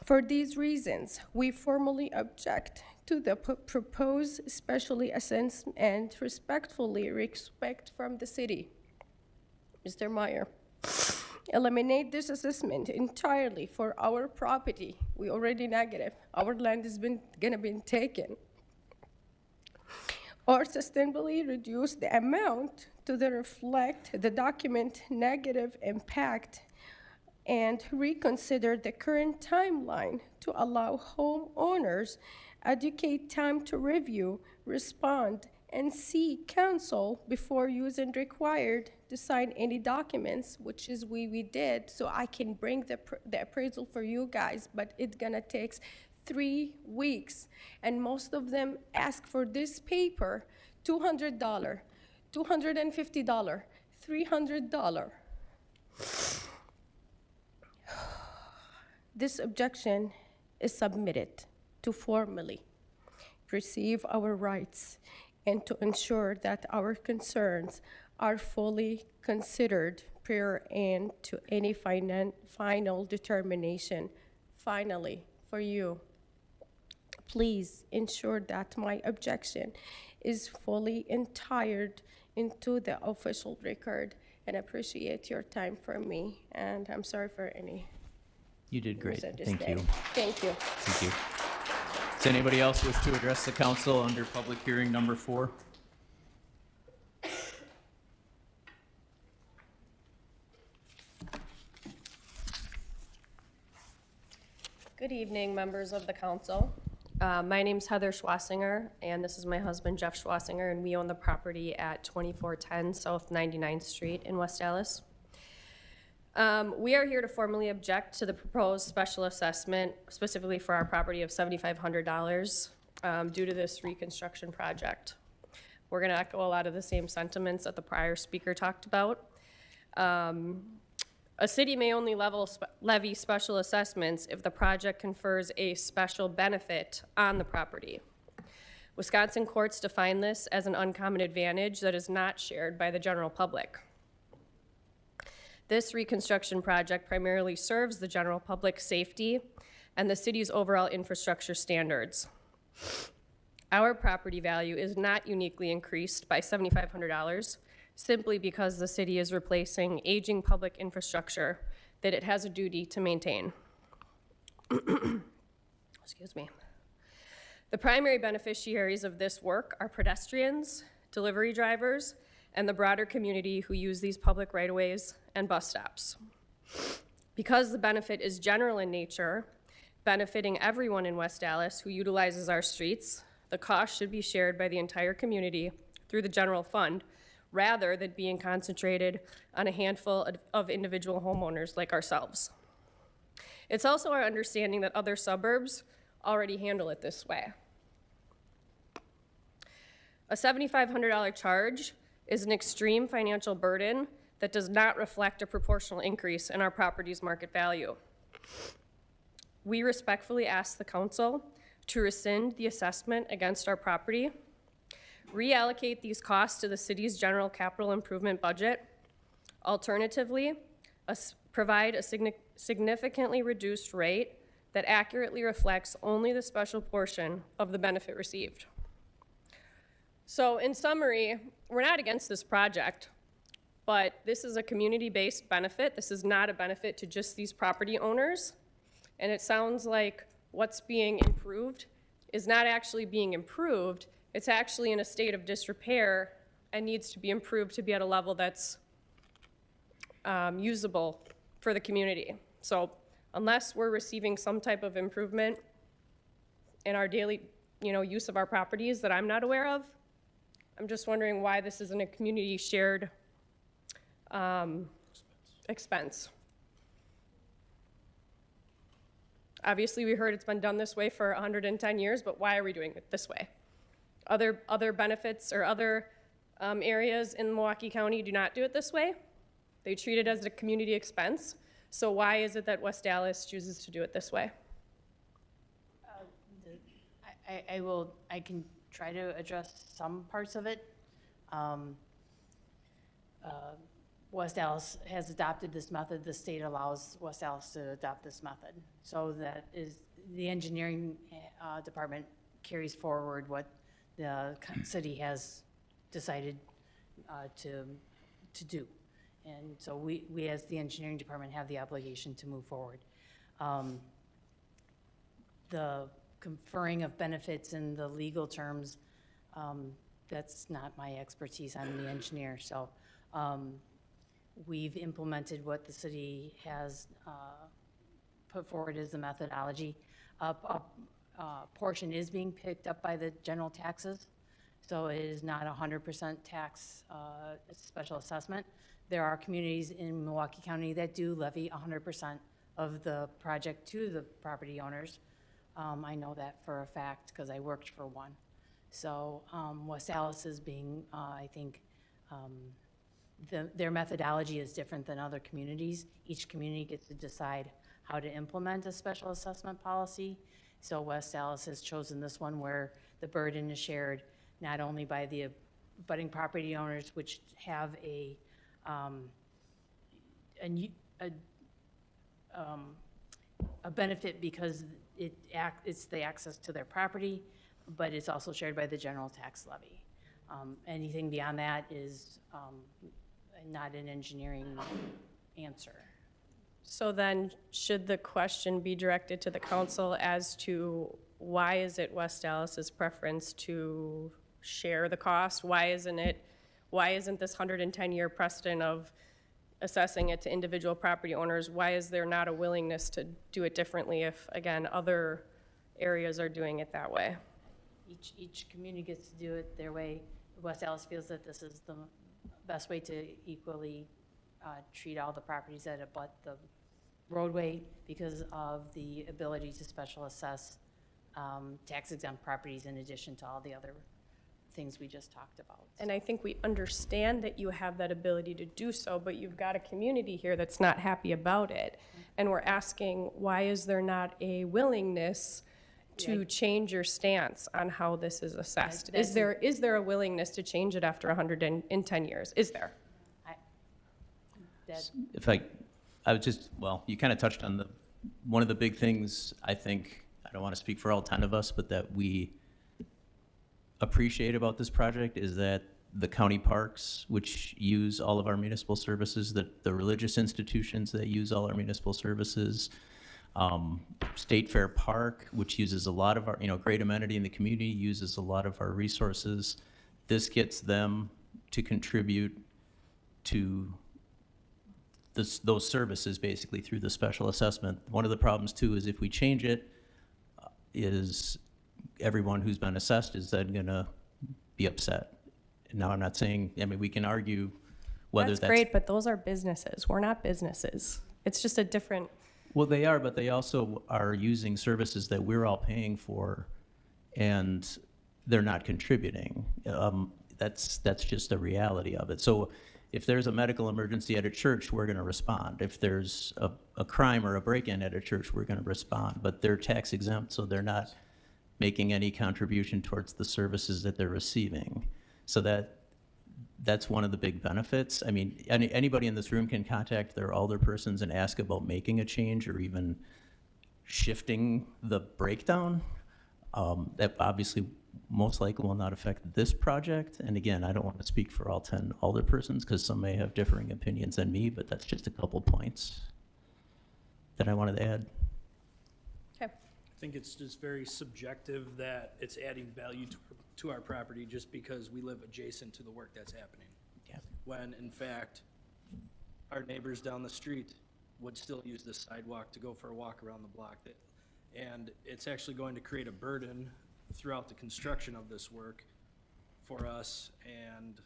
For these reasons, we formally object to the proposed special assessment and respectfully request from the city. Mr. Meyer, eliminate this assessment entirely for our property. We already negative. Our land has gonna be taken. Or sustainably reduce the amount to reflect the document negative impact and reconsider the current timeline to allow homeowners adequate time to review, respond, and seek counsel before using required to sign any documents, which is we did, so I can bring the appraisal for you guys, but it's gonna take 3 weeks. And most of them ask for this paper, $200, $250, $300. This objection is submitted to formally receive our rights and to ensure that our concerns are fully considered prior and to any final determination. Finally, for you, please ensure that my objection is fully into the official record and appreciate your time for me. And I'm sorry for any You did great. Thank you. misunderstanding. Thank you. Thank you. Does anybody else wish to address the council under public hearing number 4? Good evening, members of the council. My name's Heather Schwasinger, and this is my husband, Jeff Schwasinger, and we own the property at 2410 South 99th Street in West Allis. We are here to formally object to the proposed special assessment, specifically for our property of $7,500 due to this reconstruction project. We're going to echo a lot of the same sentiments that the prior speaker talked about. A city may only levy special assessments if the project confers a special benefit on the property. Wisconsin courts define this as an uncommon advantage that is not shared by the general public. This reconstruction project primarily serves the general public's safety and the city's overall infrastructure standards. Our property value is not uniquely increased by $7,500 simply because the city is replacing aging public infrastructure that it has a duty to maintain. Excuse me. The primary beneficiaries of this work are pedestrians, delivery drivers, and the broader community who use these public right-of-ways and bus stops. Because the benefit is general in nature, benefiting everyone in West Allis who utilizes our streets, the cost should be shared by the entire community through the general fund, rather than being concentrated on a handful of individual homeowners like ourselves. It's also our understanding that other suburbs already handle it this way. A $7,500 charge is an extreme financial burden that does not reflect a proportional increase in our property's market value. We respectfully ask the council to rescind the assessment against our property, reallocate these costs to the city's general capital improvement budget. Alternatively, provide a significantly reduced rate that accurately reflects only the special portion of the benefit received. So in summary, we're not against this project, but this is a community-based benefit. This is not a benefit to just these property owners. And it sounds like what's being improved is not actually being improved. It's actually in a state of disrepair and needs to be improved to be at a level that's usable for the community. So unless we're receiving some type of improvement in our daily, use of our properties that I'm not aware of, I'm just wondering why this isn't a community shared expense. Obviously, we heard it's been done this way for 110 years, but why are we doing it this way? Other benefits or other areas in Milwaukee County do not do it this way. They treat it as a community expense. So why is it that West Allis chooses to do it this way? I can try to address some parts of it. West Allis has adopted this method. The state allows West Allis to adopt this method. So that is, the engineering department carries forward what the city has decided to do. And so we as the engineering department have the obligation to move forward. The conferring of benefits in the legal terms, that's not my expertise. I'm the engineer. So we've implemented what the city has put forward as the methodology. A portion is being picked up by the general taxes, so it is not 100% tax special assessment. There are communities in Milwaukee County that do levy 100% of the project to the property owners. I know that for a fact because I worked for one. So West Allis is being, I think, their methodology is different than other communities. Each community gets to decide how to implement a special assessment policy. So West Allis has chosen this one where the burden is shared not only by the abutting property owners, which have a benefit because it's the access to their property, but it's also shared by the general tax levy. Anything beyond that is not an engineering answer. So then, should the question be directed to the council as to why is it West Allis's preference to share the cost? Why isn't this 110-year precedent of assessing it to individual property owners? Why is there not a willingness to do it differently if, again, other areas are doing it that way? Each community gets to do it their way. West Allis feels that this is the best way to equally treat all the properties that abut the roadway because of the ability to special assess tax exempt properties in addition to all the other things we just talked about. And I think we understand that you have that ability to do so, but you've got a community here that's not happy about it. And we're asking, why is there not a willingness to change your stance on how this is assessed? Is there a willingness to change it after 110 years? Is there? If I would just, well, you kind of touched on one of the big things, I think, I don't want to speak for all 10 of us, but that we appreciate about this project is that the county parks, which use all of our municipal services, the religious institutions that use all our municipal services, State Fair Park, which uses a lot of our, great amenity in the community, uses a lot of our resources. This gets them to contribute to those services basically through the special assessment. One of the problems too is if we change it, is everyone who's been assessed is then gonna be upset. Now, I'm not saying, we can argue whether that's great, but those are businesses. We're not businesses. It's just a different. Well, they are, but they also are using services that we're all paying for, and they're not contributing. That's just a reality of it. So if there's a medical emergency at a church, we're gonna respond. If there's a crime or a break-in at a church, we're gonna respond. But they're tax exempt, so they're not making any contribution towards the services that they're receiving. So that's one of the big benefits. Anybody in this room can contact their alderpersons and ask about making a change or even shifting the breakdown. That obviously most likely will not affect this project. And again, I don't want to speak for all 10 alderpersons because some may have differing opinions than me, but that's just a couple points that I wanted to add. Okay. I think it's just very subjective that it's adding value to our property just because we live adjacent to the work that's happening. Yeah. When in fact, our neighbors down the street would still use this sidewalk to go for a walk around the block. And it's actually going to create a burden throughout the construction of this work for us, and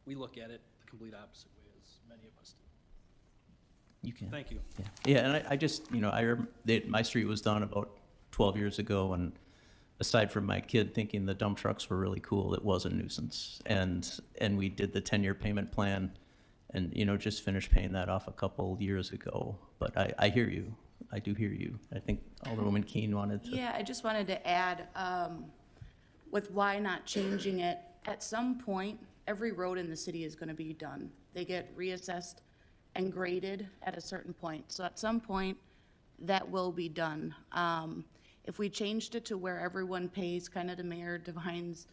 we look at it the complete opposite way as many of us do. You can. Thank you. Yeah, and I just, my street was done about 12 years ago, and aside from my kid thinking the dump trucks were really cool, it was a nuisance. And we did the 10-year payment plan and, just finished paying that off a couple years ago. But I hear you. I do hear you. I think Alderwoman Keene wanted to. Yeah, I just wanted to add, with why not changing it, at some point, every road in the city is gonna be done. They get reassessed and graded at a certain point. So at some point, that will be done. If we changed it to where everyone pays, kind of the Mayor Devine's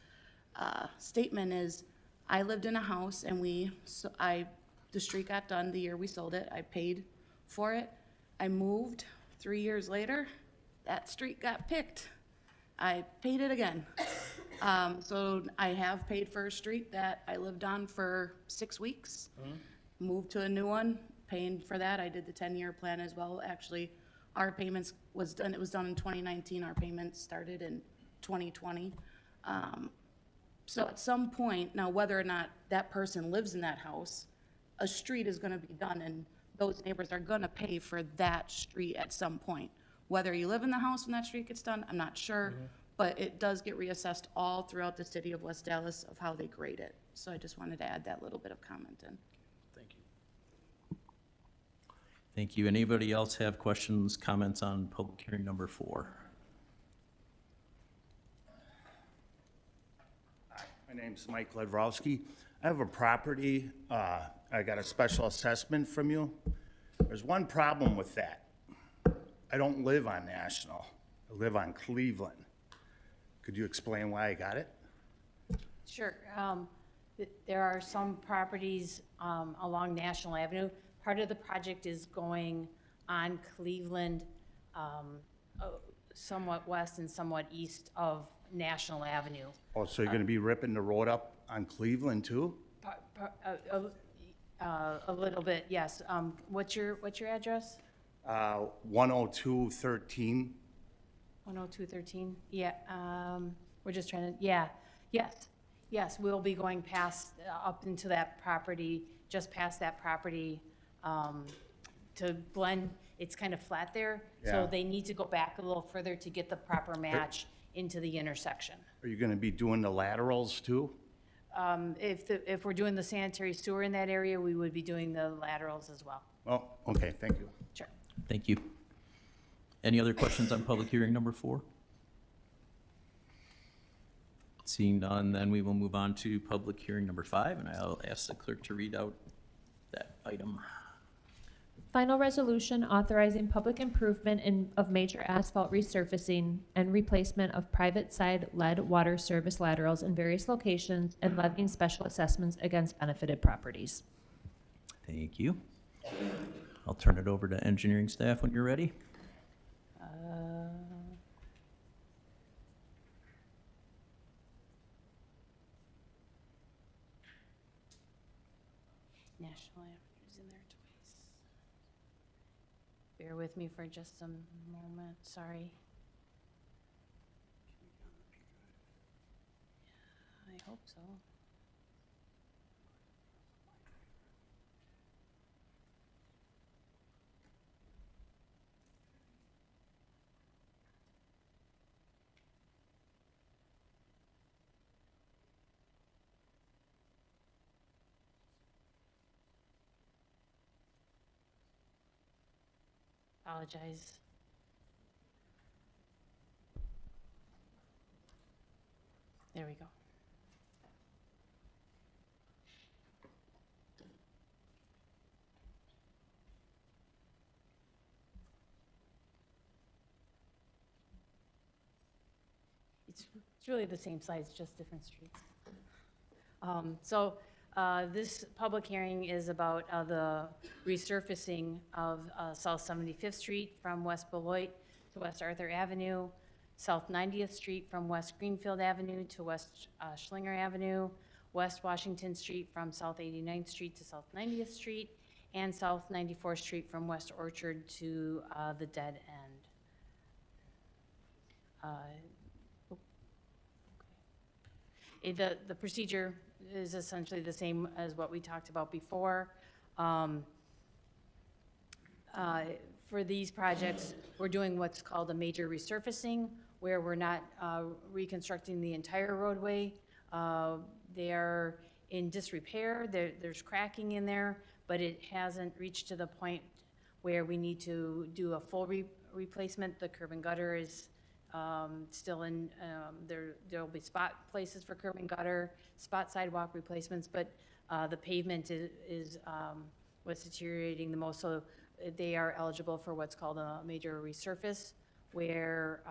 statement is, I lived in a house and the street got done the year we sold it, I paid for it. I moved, 3 years later, that street got picked. I paid it again. So I have paid for a street that I lived on for 6 weeks. Moved to a new one, paying for that. I did the 10-year plan as well. Actually, our payments it was done in 2019. Our payments started in 2020. So at some point, now whether or not that person lives in that house, a street is gonna be done and those neighbors are gonna pay for that street at some point. Whether you live in the house when that street gets done, I'm not sure, but it does get reassessed all throughout the city of West Allis of how they grade it. So I just wanted to add that little bit of comment in. Thank you. Thank you. Anybody else have questions, comments on public hearing number 4? Hi, my name's Mike Ledrowski. I have a property, I got a special assessment from you. There's one problem with that. I don't live on National. I live on Cleveland. Could you explain why I got it? Sure. There are some properties along National Avenue. Part of the project is going on Cleveland, somewhat west and somewhat east of National Avenue. Oh, so you're gonna be ripping the road up on Cleveland too? A little bit, yes. What's your address? 10213. 10213? Yeah, we're just trying to, yeah, yes, we'll be going past, up into that property, just past that property, to blend, it's kind of flat there, so Yeah. they need to go back a little further to get the proper match into the intersection. Are you gonna be doing the laterals too? If we're doing the sanitary sewer in that area, we would be doing the laterals as well. Oh, okay, thank you. Sure. Thank you. Any other questions on public hearing number 4? Seeing none, then we will move on to public hearing number 5, and I'll ask the clerk to read out that item. Final resolution authorizing public improvement of major asphalt resurfacing and replacement of private side lead water service laterals in various locations and levying special assessments against benefited properties. Thank you. I'll turn it over to engineering staff when you're ready. National Avenue's in there twice. Bear with me for just a moment, sorry. I hope so. Apologize. There we go. It's really the same size, just different streets. This public hearing is about the resurfacing of South 75th Street from West Beloit to West Arthur Avenue, South 90th Street from West Greenfield Avenue to West Schlinger Avenue, West Washington Street from South 89th Street to South 90th Street, and South 94th Street from West Orchard to the dead end. The procedure is essentially the same as what we talked about before. For these projects, we're doing what's called a major resurfacing, where we're not reconstructing the entire roadway. They are in disrepair, there's cracking in there, but it hasn't reached to the point where we need to do a full replacement. The curb and gutter is still in, there'll be spot places for curb and gutter, spot sidewalk replacements, but the pavement is what's deteriorating the most. So they are eligible for what's called a major resurface, where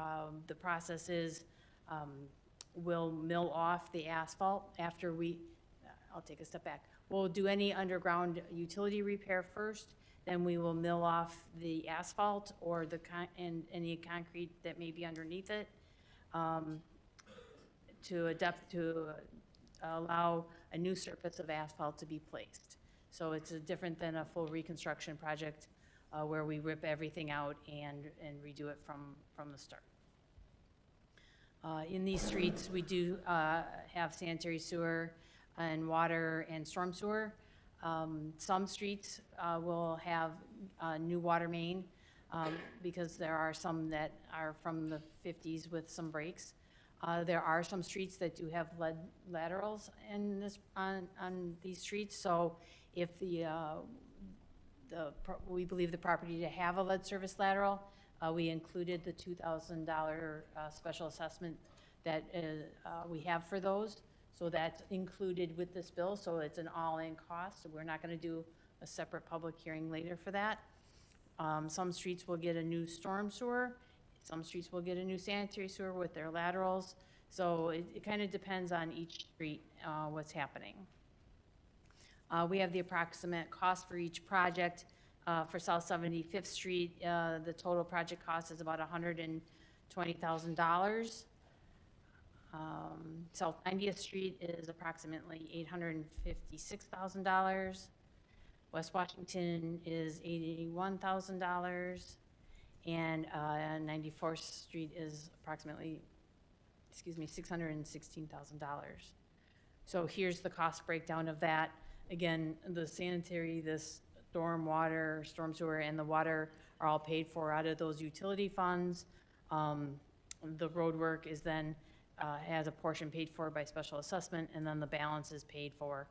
the process is we'll mill off the asphalt after I'll take a step back. We'll do any underground utility repair first, then we will mill off the asphalt or and any concrete that may be underneath it to allow a new surface of asphalt to be placed. So it's different than a full reconstruction project where we rip everything out and redo it from the start. In these streets, we do have sanitary sewer and water and storm sewer. Some streets will have a new water main because there are some that are from the 50s with some breaks. There are some streets that do have lead laterals on these streets. So if we believe the property to have a lead service lateral, we included the $2,000 special assessment that we have for those. So that's included with this bill, so it's an all-in cost. So we're not going to do a separate public hearing later for that. Some streets will get a new storm sewer. Some streets will get a new sanitary sewer with their laterals. So it kind of depends on each street, what's happening. We have the approximate cost for each project. For South 75th Street, the total project cost is about $120,000. South 90th Street is approximately $856,000. West Washington is $81,000. And 94th Street is approximately, $616,000. So here's the cost breakdown of that. Again, the sanitary, the storm water, storm sewer, and the water are all paid for out of those utility funds. The road work is then, has a portion paid for by special assessment, and then the balance is paid for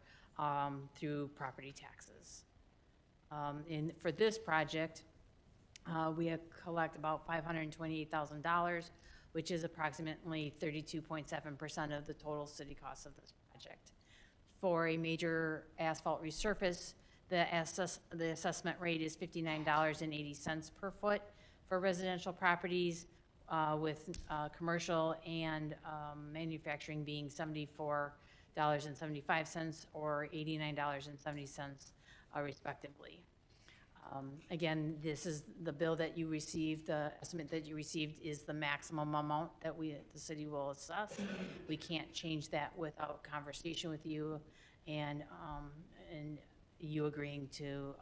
through property taxes. And for this project, we have collect about $528,000, which is approximately 32.7% of the total city cost of this project. For a major asphalt resurface, the assessment rate is $59.80 per foot for residential properties, with commercial and manufacturing being $74.75 or $89.70 respectively. Again, this is the bill that you received, the estimate that you received is the maximum amount that the city will assess. We can't change that without conversation with you and you agreeing to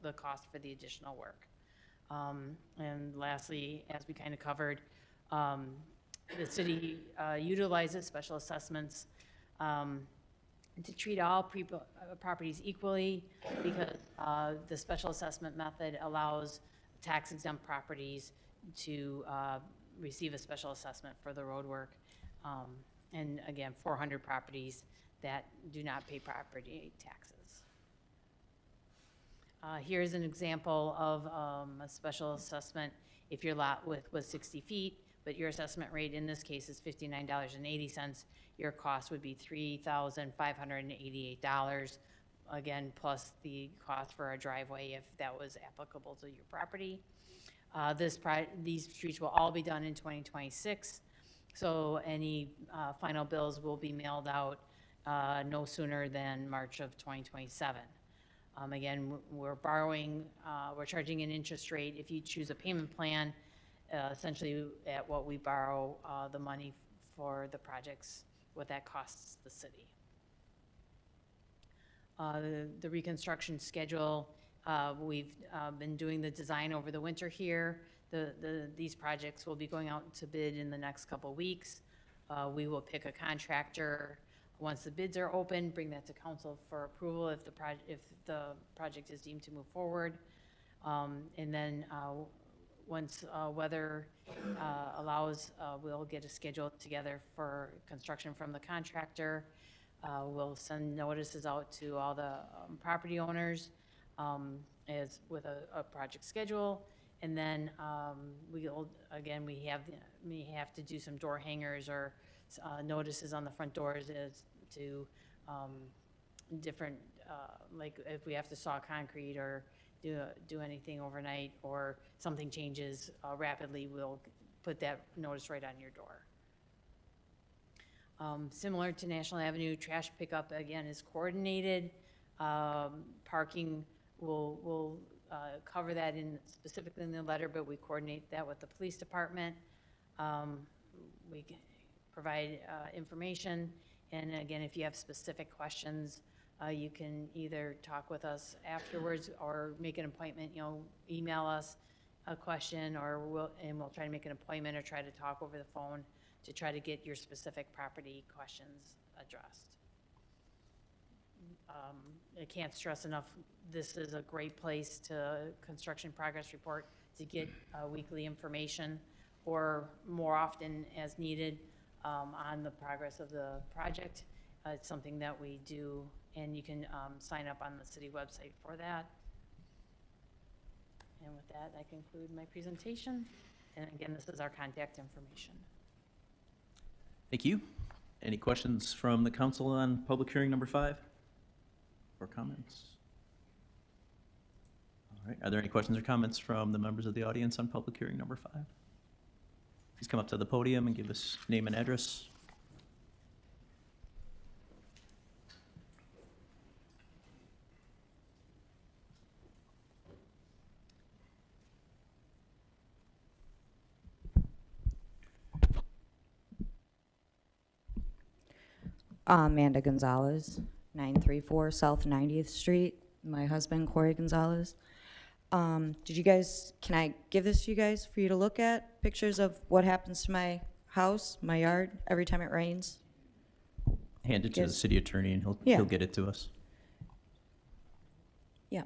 the cost for the additional work. And lastly, as we kind of covered, the city utilizes special assessments to treat all properties equally because the special assessment method allows tax exempt properties to receive a special assessment for the road work. And again, 400 properties that do not pay property taxes. Here's an example of a special assessment if your lot width was 60 feet, but your assessment rate in this case is $59.80. Your cost would be $3,588, again, plus the cost for a driveway if that was applicable to your property. These streets will all be done in 2026, so any final bills will be mailed out no sooner than March of 2027. Again, we're charging an interest rate if you choose a payment plan, essentially at what we borrow the money for the projects, what that costs the city. The reconstruction schedule, we've been doing the design over the winter here. These projects will be going out to bid in the next couple weeks. We will pick a contractor once the bids are open, bring that to council for approval if the project is deemed to move forward. And then once weather allows, we'll get a schedule together for construction from the contractor. We'll send notices out to all the property owners as with a project schedule. And then we have to do some door hangers or notices on the front doors as to different, like if we have to saw concrete or do anything overnight or something changes rapidly, we'll put that notice right on your door. Similar to National Avenue, trash pickup again is coordinated. Parking will cover that specifically in the letter, but we coordinate that with the police department. We can provide information, and again, if you have specific questions, you can either talk with us afterwards or make an appointment, email us a question, or we'll try to make an appointment or try to talk over the phone to try to get your specific property questions addressed. I can't stress enough, this is a great place construction progress report, to get weekly information or more often as needed on the progress of the project. It's something that we do, and you can sign up on the city website for that. And with that, I conclude my presentation. And again, this is our contact information. Thank you. Any questions from the council on public hearing number 5 or comments? All right, are there any questions or comments from the members of the audience on public hearing number 5? Please come up to the podium and give us name and address. Amanda Gonzalez, 934 South 90th Street. My husband, Corey Gonzalez. Did you guys, can I give this to you guys for you to look at? Pictures of what happens to my house, my yard, every time it rains? Hand it to the Yes. city attorney and Yeah. he'll get it to us. Yeah.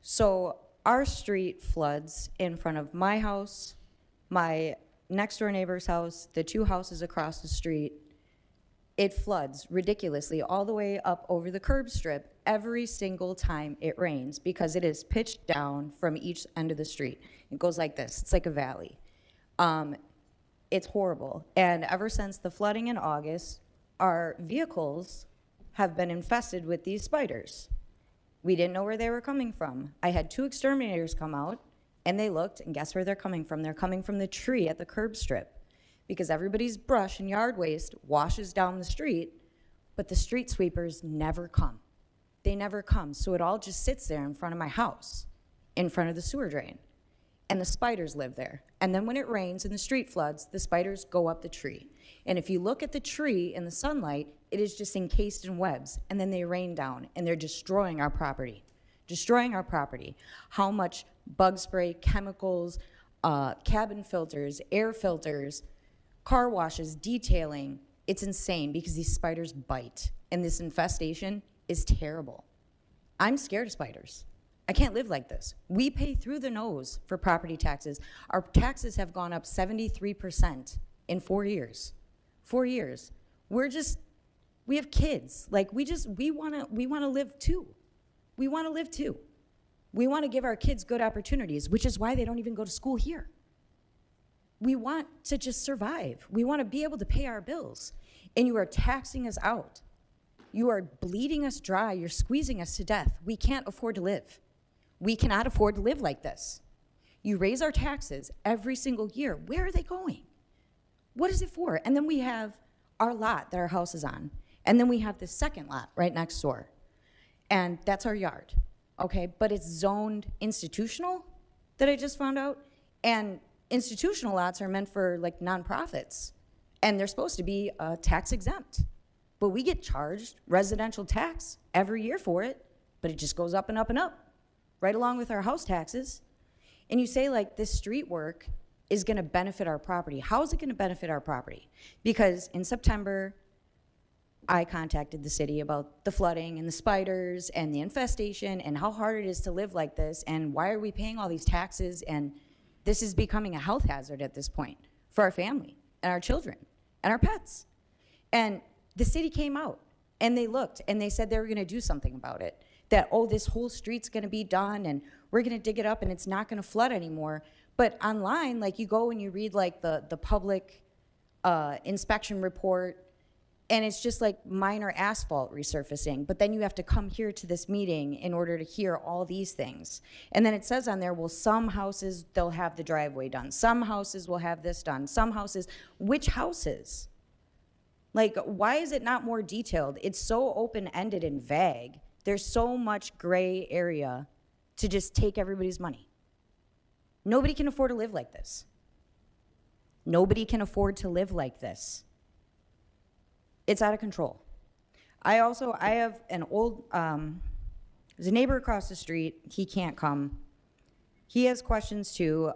So our street floods in front of my house, my next door neighbor's house, the two houses across the street. It floods ridiculously all the way up over the curb strip every single time it rains because it is pitched down from each end of the street. It goes like this. It's like a valley. It's horrible. And ever since the flooding in August, our vehicles have been infested with these spiders. We didn't know where they were coming from. I had 2 exterminators come out, and they looked, and guess where they're coming from? They're coming from the tree at the curb strip because everybody's brush and yard waste washes down the street, but the street sweepers never come. They never come, so it all just sits there in front of my house, in front of the sewer drain. And the spiders live there. And then when it rains and the street floods, the spiders go up the tree. And if you look at the tree in the sunlight, it is just encased in webs, and then they rain down, and they're destroying our property. Destroying our property. How much bug spray, chemicals, cabin filters, air filters, car washes, detailing, it's insane because these spiders bite, and this infestation is terrible. I'm scared of spiders. I can't live like this. We pay through the nose for property taxes. Our taxes have gone up 73% in 4 years. 4 years. We have kids. Like, we wanna live too. We wanna live too. We wanna give our kids good opportunities, which is why they don't even go to school here. We want to just survive. We want to be able to pay our bills. And you are taxing us out. You are bleeding us dry. You're squeezing us to death. We can't afford to live. We cannot afford to live like this. You raise our taxes every single year. Where are they going? What is it for? And then we have our lot that our house is on. And then we have the second lot right next door. And that's our yard, okay? But it's zoned institutional that I just found out. And institutional lots are meant for like nonprofits, and they're supposed to be tax exempt. But we get charged residential tax every year for it, but it just goes up and up and up, right along with our house taxes. And you say like this street work is gonna benefit our property. How is it gonna benefit our property? Because in September, I contacted the city about the flooding and the spiders and the infestation and how hard it is to live like this and why are we paying all these taxes, and this is becoming a health hazard at this point for our family and our children and our pets. And the city came out and they looked and they said they were gonna do something about it. That, oh, this whole street's gonna be done and we're gonna dig it up and it's not gonna flood anymore. But online, like you go and you read like the public inspection report, and it's just like minor asphalt resurfacing. But then you have to come here to this meeting in order to hear all these things. And then it says on there, well, some houses, they'll have the driveway done. Some houses will have this done. Some houses, which houses? Like, why is it not more detailed? It's so open-ended and vague. There's so much gray area to just take everybody's money. Nobody can afford to live like this. Nobody can afford to live like this. It's out of control. I have an old, there's a neighbor across the street. He can't come. He has questions too.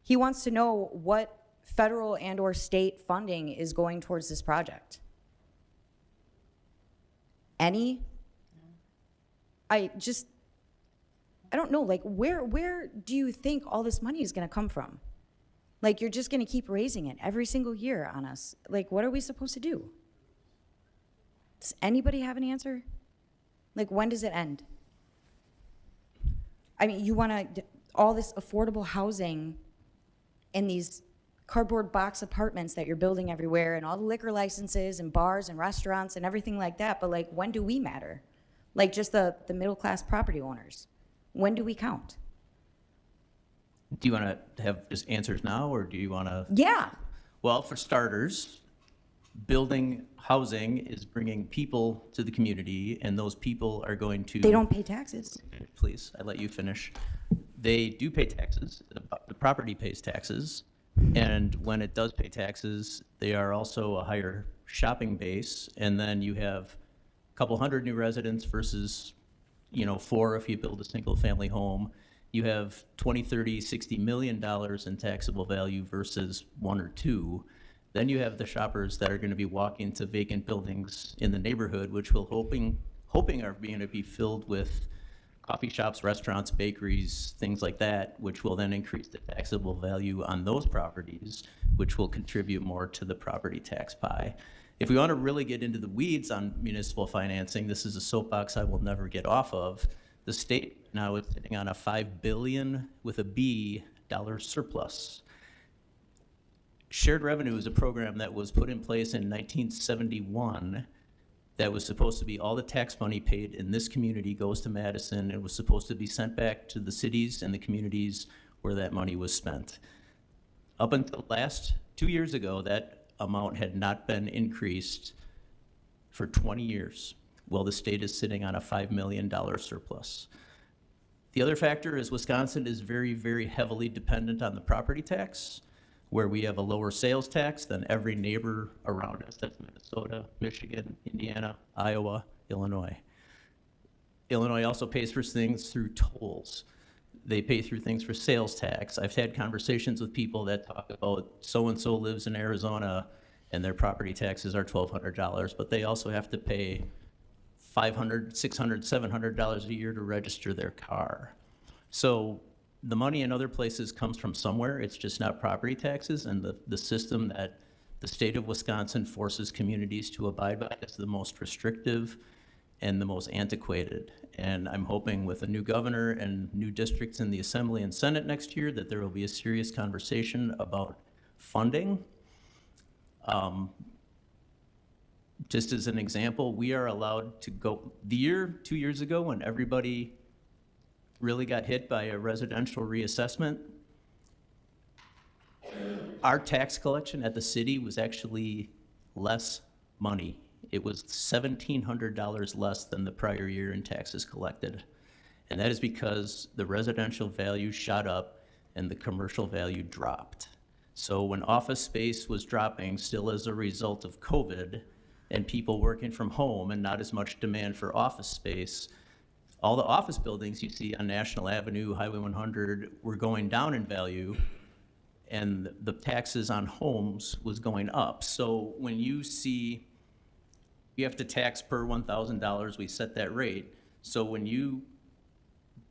He wants to know what federal and or state funding is going towards this project. Any? I don't know, like where do you think all this money is gonna come from? Like, you're just gonna keep raising it every single year on us. Like, what are we supposed to do? Does anybody have an answer? Like, when does it end? I mean, you wanna, all this affordable housing and these cardboard box apartments that you're building everywhere and all the liquor licenses and bars and restaurants and everything like that, but like, when do we matter? Like, just the middle-class property owners. When do we count? Do you want to have just answers now, or do you want to? Yeah. Well, for starters, building housing is bringing people to the community, and those people are going to. They don't pay taxes. Please, I let you finish. They do pay taxes. The property pays taxes, and when it does pay taxes, they are also a higher shopping base, and then you have a couple hundred new residents versus, 4 if you build a single-family home. You have 20, 30, 60 million dollars in taxable value versus 1 or 2. Then you have the shoppers that are going to be walking to vacant buildings in the neighborhood, which will hoping are going to be filled with coffee shops, restaurants, bakeries, things like that, which will then increase the taxable value on those properties, which will contribute more to the property tax pie. If we want to really get into the weeds on municipal financing, this is a soapbox I will never get off of. The state now is sitting on a $5 billion with a B dollar surplus. Shared revenue is a program that was put in place in 1971 that was supposed to be all the tax money paid in this community goes to Madison. It was supposed to be sent back to the cities and the communities where that money was spent. Up until 2 years ago, that amount had not been increased for 20 years. Well, the state is sitting on a $5 million surplus. The other factor is Wisconsin is very, very heavily dependent on the property tax, where we have a lower sales tax than every neighbor around us. That's Minnesota, Michigan, Indiana, Iowa, Illinois. Illinois also pays for things through tolls. They pay through things for sales tax. I've had conversations with people that talk about so-and-so lives in Arizona and their property taxes are $1,200, but they also have to pay $500, $600, $700 a year to register their car. So the money in other places comes from somewhere. It's just not property taxes, and the system that the state of Wisconsin forces communities to abide by is the most restrictive and the most antiquated. And I'm hoping with a new governor and new districts in the Assembly and Senate next year that there will be a serious conversation about funding. Just as an example, we are allowed to go, 2 years ago when everybody really got hit by a residential reassessment, our tax collection at the city was actually less money. It was $1,700 less than the prior year in taxes collected. And that is because the residential value shot up and the commercial value dropped. So when office space was dropping still as a result of COVID and people working from home and not as much demand for office space, all the office buildings you see on National Avenue, Highway 100 were going down in value, and the taxes on homes was going up. So when you see you have to tax per $1,000, we set that rate. So when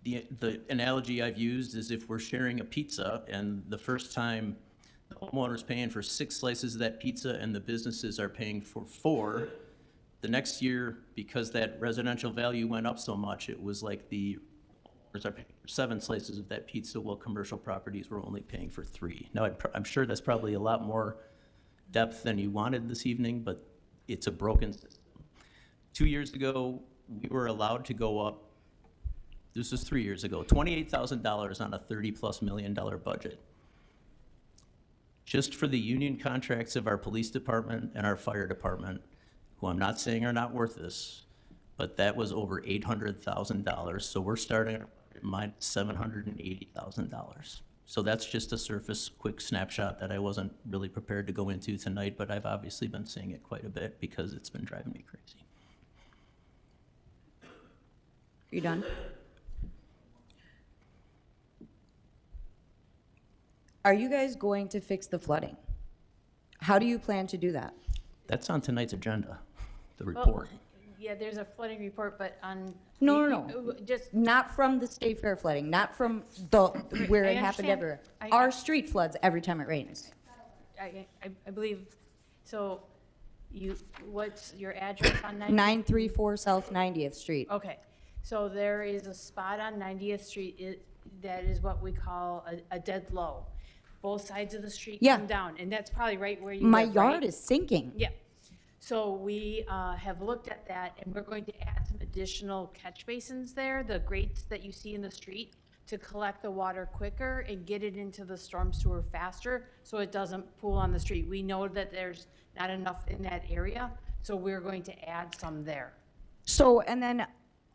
the analogy I've used is if we're sharing a pizza and the first time the homeowner's paying for 6 slices of that pizza and the businesses are paying for 4, the next year, because that residential value went up so much, it was like the homeowners are paying for 7 slices of that pizza while commercial properties were only paying for 3. Now, I'm sure that's probably a lot more depth than you wanted this evening, but it's a broken system. 2 years ago, we were allowed to go up, this was 3 years ago, $28,000 on a $30+ million budget. Just for the union contracts of our police department and our fire department, who I'm not saying are not worth this, but that was over $800,000. So we're starting at $780,000. So that's just a surface quick snapshot that I wasn't really prepared to go into tonight, but I've obviously been seeing it quite a bit because it's been driving me crazy. You done? Are you guys going to fix the flooding? How do you plan to do that? That's on tonight's agenda, the report. Yeah, there's a flooding report, but on. No. Just, Not from the State Fair flooding, not from where it happened understand. everywhere. Our street floods every time it rains. I believe, so what's your address on 90th? 934 South 90th Street. Okay, so there is a spot on 90th Street that is what we call a dead low. Both sides of the street Yeah. come down, and that's probably right where you My live, yard right? is sinking. Yeah. So we have looked at that, and we're going to add some additional catch basins there, the grates that you see in the street, to collect the water quicker and get it into the storm sewer faster so it doesn't pool on the street. We know that there's not enough in that area, so we're going to add some there. So, and then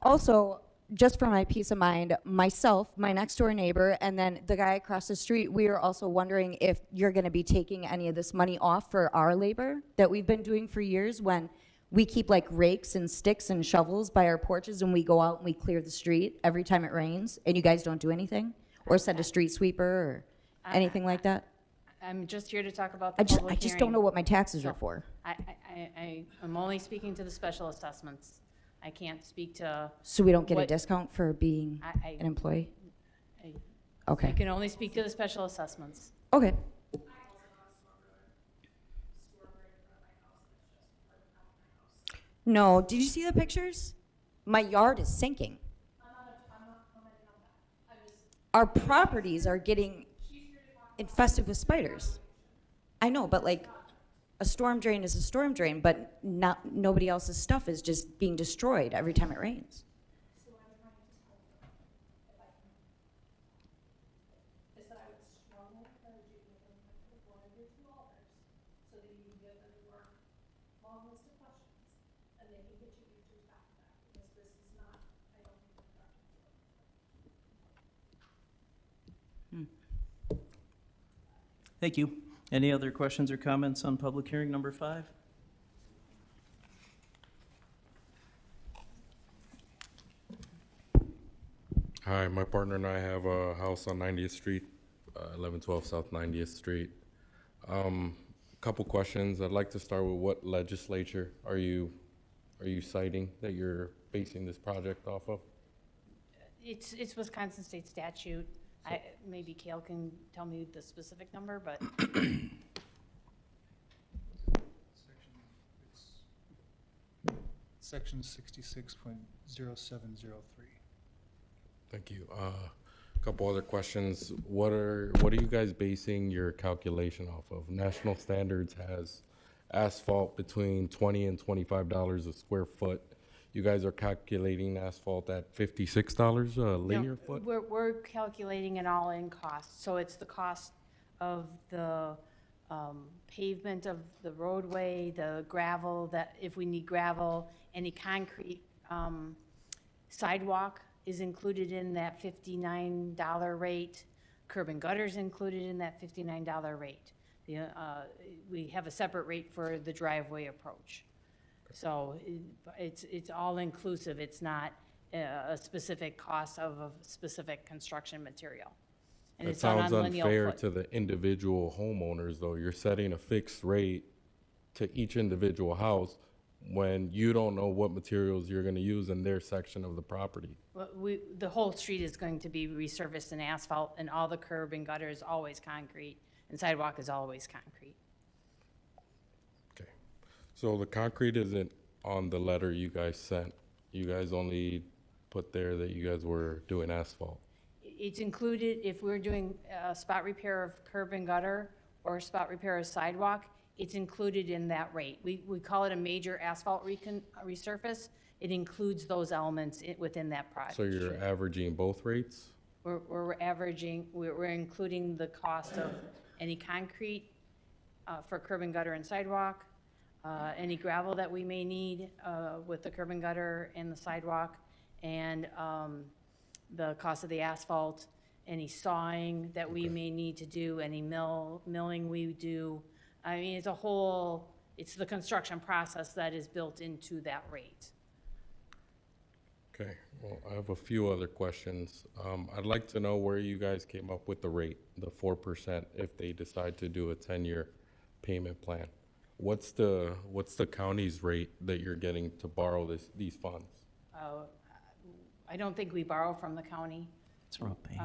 also, just for my peace of mind, myself, my next door neighbor, and then the guy across the street, we are also wondering if you're gonna be taking any of this money off for our labor that we've been doing for years when we keep like rakes and sticks and shovels by our porches and we go out and we clear the street every time it rains and you guys don't do anything? Or send a street sweeper or anything like that? I'm just here to talk about the I public just don't know hearing. what my taxes are So, for. I'm only speaking to the special assessments. I can't speak to. So we don't get a what- discount for being an employee? I Okay, can only speak to the special assessments. okay. No, did you see the pictures? My yard is sinking. Our properties are getting infested with spiders. I know, but like, a storm drain is a storm drain, but nobody else's stuff is just being destroyed every time it rains. Thank you. Any other questions or comments on public hearing number 5? Hi, my partner and I have a house on 90th Street, 1112 South 90th Street. Couple questions. I'd like to start with what legislature are you citing that you're basing this project off of? It's Wisconsin state statute. Maybe Kale can tell me the specific number, but Section 66.0703. Thank you. Couple other questions. What are you guys basing your calculation off of? National Standards has asphalt between $20 and $25 a square foot. You guys are calculating asphalt at $56 a linear foot? we're calculating an all-in cost. So it's the cost of the pavement of the roadway, the gravel, that if we need gravel, any concrete sidewalk is included in that $59 rate. Curb and gutters included in that $59 rate. We have a separate rate for the driveway approach. So it's all inclusive. It's not a specific cost of a specific construction material. And That it's not sounds on lineal unfair foot. to the individual homeowners, though. You're setting a fixed rate to each individual house when you don't know what materials you're gonna use in their section of the property. Well, the whole street is going to be resurfaced in asphalt, and all the curb and gutter is always concrete, and sidewalk is always concrete. Okay. So the concrete isn't on the letter you guys sent. You guys only put there that you guys were doing asphalt. It's included, if we're doing spot repair of curb and gutter or spot repair of sidewalk, it's included in that rate. We call it a major asphalt resurface. It includes those elements within that project. So you're averaging both rates? We're averaging, we're including the cost of any concrete for curb and gutter and sidewalk, any gravel that we may need with the curb and gutter and the sidewalk, and the cost of the asphalt, any sawing that we may need to do, any milling we do. I mean, it's the construction process that is built into that rate. Okay, well, I have a few other questions. I'd like to know where you guys came up with the rate, the 4%, if they decide to do a 10-year payment plan. What's the county's rate that you're getting to borrow these funds? I don't think we borrow from the county. It's from a bank.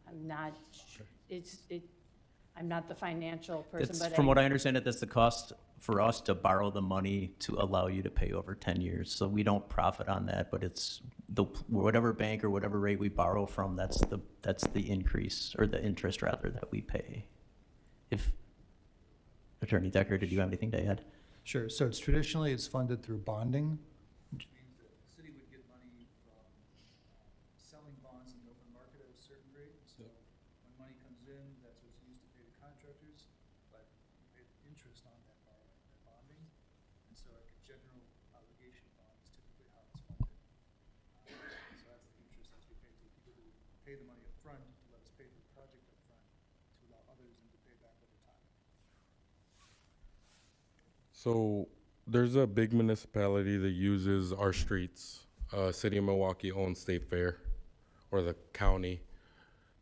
I'm not, I'm not the financial person, It's, but from what I understand it, that's the cost for us to borrow the money to allow you to pay over 10 years. So we don't profit on that, but it's whatever bank or whatever rate we borrow from, that's the increase, or the interest rather, that we pay. If, Attorney Decker, did you have anything to add? Sure, so traditionally it's funded through bonding, which means that the city would get money from selling bonds in the open market at a certain rate, so when money comes in, that's what's used to pay the contractors, but you pay interest on that borrowing, that bonding, and so like a general obligation bond is typically how it's funded. So that's the interest that we pay to people who pay the money up front to let us pay for the project up front, to allow others then to pay back over time. So there's a big municipality that uses our streets. City of Milwaukee owns State Fair, or the county,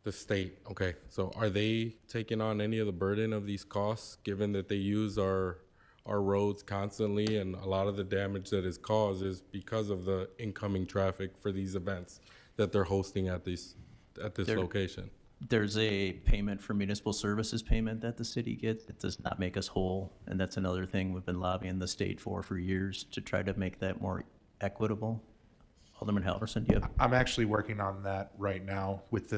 the state. Okay, so are they taking on any of the burden of these costs, given that they use our roads constantly, and a lot of the damage that is caused is because of the incoming traffic for these events that they're hosting at this There- location? There's a payment for municipal services payment that the city gets. It does not make us whole, and that's another thing we've been lobbying the state for years, to try to make that more equitable. Alderman Halverson, do you have? I'm actually working on that right now with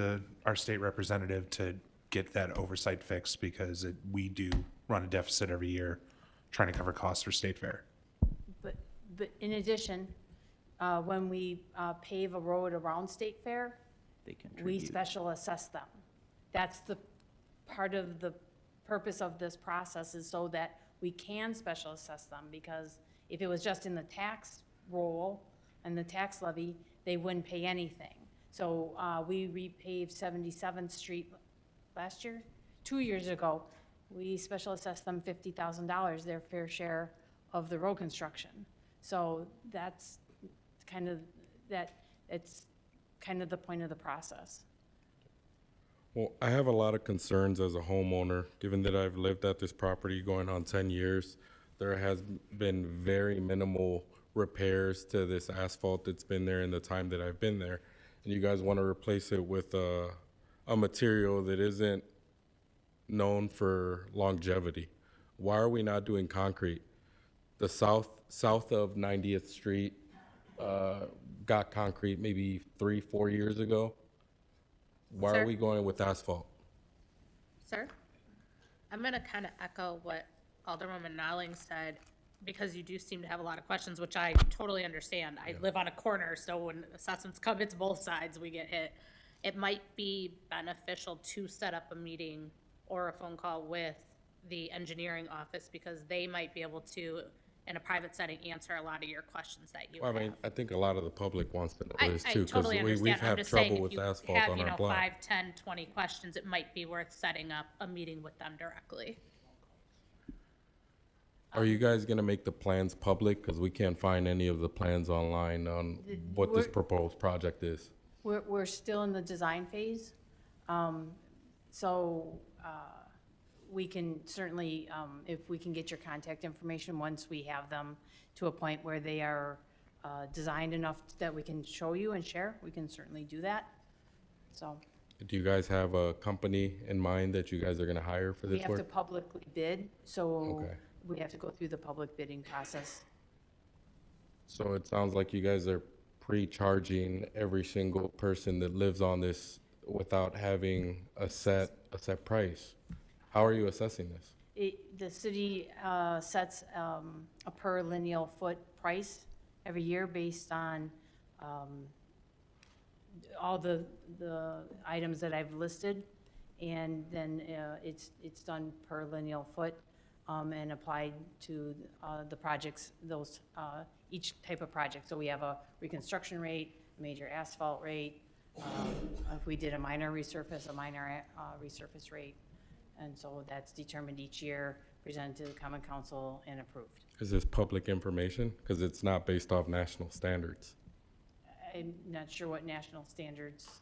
our state representative to get that oversight fixed, because we do run a deficit every year trying to cover costs for State Fair. But in addition, when we pave a road around State Fair, They we contribute. special assess them. That's the part of the purpose of this process, is so that we can special assess them, because if it was just in the tax roll and the tax levy, they wouldn't pay anything. So we repaved 77th Street last year, 2 years ago. We special assessed them $50,000, their fair share of the road construction. So that's kind of, it's kind of the point of the process. Well, I have a lot of concerns as a homeowner, given that I've lived at this property going on 10 years. There has been very minimal repairs to this asphalt that's been there in the time that I've been there. And you guys want to replace it with a material that isn't known for longevity. Why are we not doing concrete? The south of 90th Street got concrete maybe 3-4 years ago. Why Sir? are we going with asphalt? Sir, I'm going to kind of echo what Alderwoman Nolling said, because you do seem to have a lot of questions, which I totally understand. I live on a corner, so when assessments come, it's both sides we get hit. It might be beneficial to set up a meeting or a phone call with the engineering office, because they might be able to, in a private setting, answer a lot of your questions that you Well, have. I mean, I think a lot of the public wants to know I this too, because totally we've understand. I'm had just saying, trouble if with you asphalt have, on you our know, block. 5, 10, 20 questions, it might be worth setting up a meeting with them directly. Are you guys gonna make the plans public? Because we can't find any of the plans online on what this We're- proposed project is. We're still in the design phase. So we can certainly, if we can get your contact information, once we have them to a point where they are designed enough that we can show you and share, we can certainly do that. So Do you guys have a company in mind that you guys are gonna hire for we this have to work? publicly bid, so Okay. we have to go through the public bidding process. So it sounds like you guys are pre-charging every single person that lives on this without having a set price. How are you assessing this? The city sets a per lineal foot price every year based on all the items that I've listed. And then it's done per lineal foot and applied to the projects, each type of project. So we have a reconstruction rate, major asphalt rate. If we did a minor resurface, a minor resurface rate. And so that's determined each year, presented to the Common Council and approved. Is this public information? Because it's not based off national standards. I'm not sure what national standards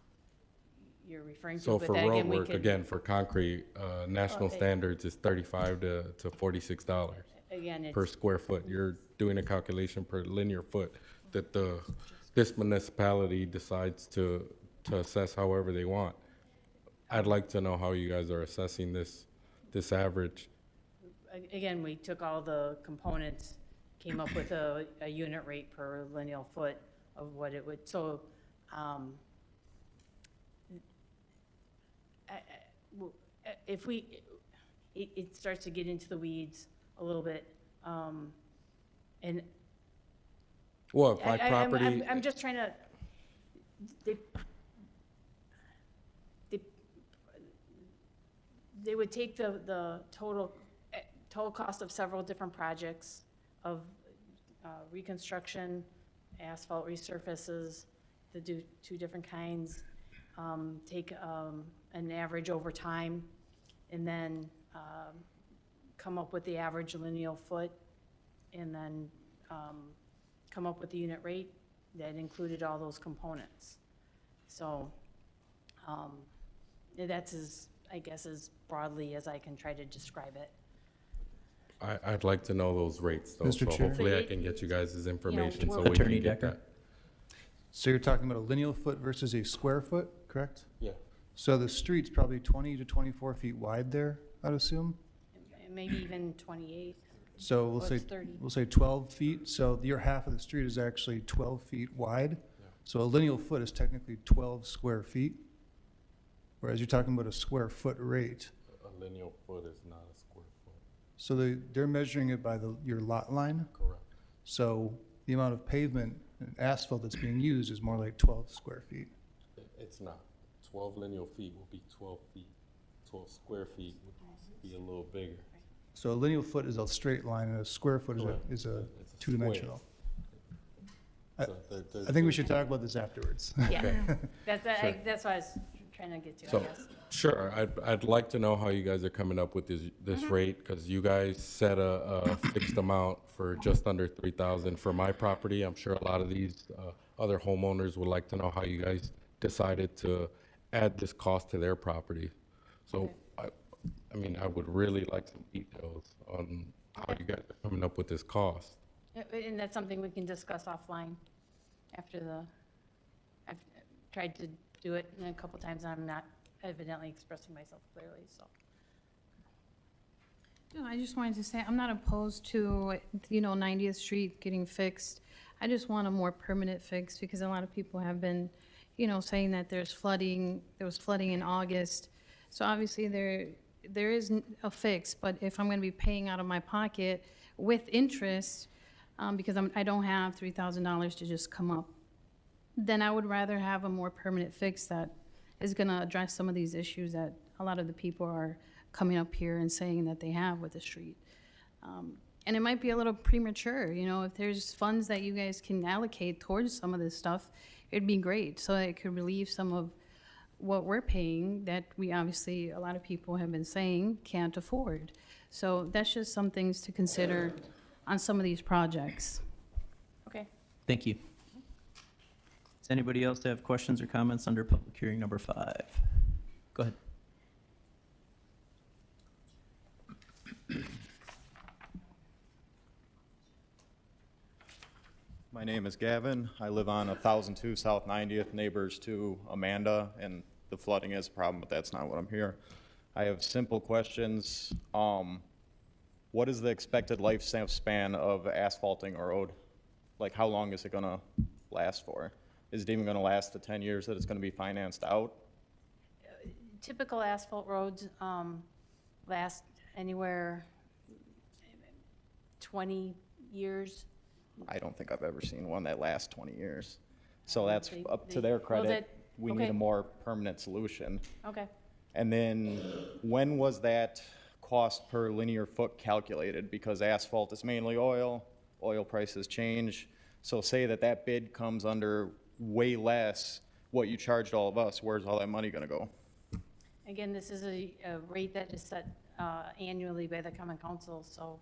you're referring to, So but for then road again, we work, could. again, for concrete, national standards is $35 to $46 Again, per it's, square foot. You're doing a calculation per linear foot that this municipality decides to assess however they want. I'd like to know how you guys are assessing this average. again, we took all the components, came up with a unit rate per lineal foot of what it would, so, if we, it starts to get into the weeds a little bit, and. Well, if my property. I'm just trying to, They would take the total cost of several different projects of reconstruction, asphalt resurfaces, to do 2 different kinds, take an average over time, and then come up with the average lineal foot, and then come up with the unit rate that included all those components. So that's as, I guess, as broadly as I can try to describe it. I'd like to know those rates though, Mr. so Chair? hopefully I can get you guys' information so we're- we can Attorney get Decker? that. So you're talking about a lineal foot versus a square foot, correct? Yeah. So the street's probably 20 to 24 feet wide there, I'd assume? Maybe even 28. So we'll Well, say, it's 30. we'll say 12 feet, so your half of the street is actually 12 feet wide. So a lineal foot is technically 12 square feet, whereas you're talking about a square foot rate. A lineal foot is not a square foot. So they're measuring it by your lot line? Correct. So the amount of pavement and asphalt that's being used is more like 12 square feet. It's not. 12 lineal feet will be 12 feet. 12 square feet would be a little bigger. So a lineal foot is a straight line, and a square foot Correct. is a It's a two-dimensional. So I think we should talk about this afterwards. Yeah, Okay. that's what I was trying to get to, I So, guess. sure, I'd like to know how you guys are coming up with this rate, because you guys set a fixed amount for just under 3,000 for my property. I'm sure a lot of these other homeowners would like to know how you guys decided to add this cost to their property. So, I mean, I would really like some details on how you guys are coming up with this cost. And that's something we can discuss offline after I've tried to do it a couple times, and I'm not evidently expressing myself clearly, so. No, I just wanted to say, I'm not opposed to, 90th Street getting fixed. I just want a more permanent fix, because a lot of people have been, saying that there was flooding in August. So obviously there is a fix, but if I'm gonna be paying out of my pocket with interest, because I don't have $3,000 to just come up, then I would rather have a more permanent fix that is gonna address some of these issues that a lot of the people are coming up here and saying that they have with the street. And it might be a little premature, if there's funds that you guys can allocate towards some of this stuff, it'd be great, so it could relieve some of what we're paying that we obviously, a lot of people have been saying can't afford. So that's just some things to consider on some of these projects. Okay. Thank you. Does anybody else have questions or comments under public hearing number 5? Go ahead. My name is Gavin. I live on 1002 South 90th, neighbors to Amanda, and the flooding is a problem, but that's not what I'm here. I have simple questions. What is the expected lifespan of asphalting a road? Like, how long is it gonna last for? Is it even gonna last the 10 years that it's gonna be financed out? Typical asphalt roads last anywhere 20 years. I don't think I've ever seen one that lasts 20 years. So that's They- up to they- their well, credit. that- We need okay. a more permanent solution. Okay. And then, when was that cost per linear foot calculated? Because asphalt is mainly oil prices change. So say that bid comes under way less what you charged all of us, where's all that money gonna go? Again, this is a rate that is set annually by the common council, so.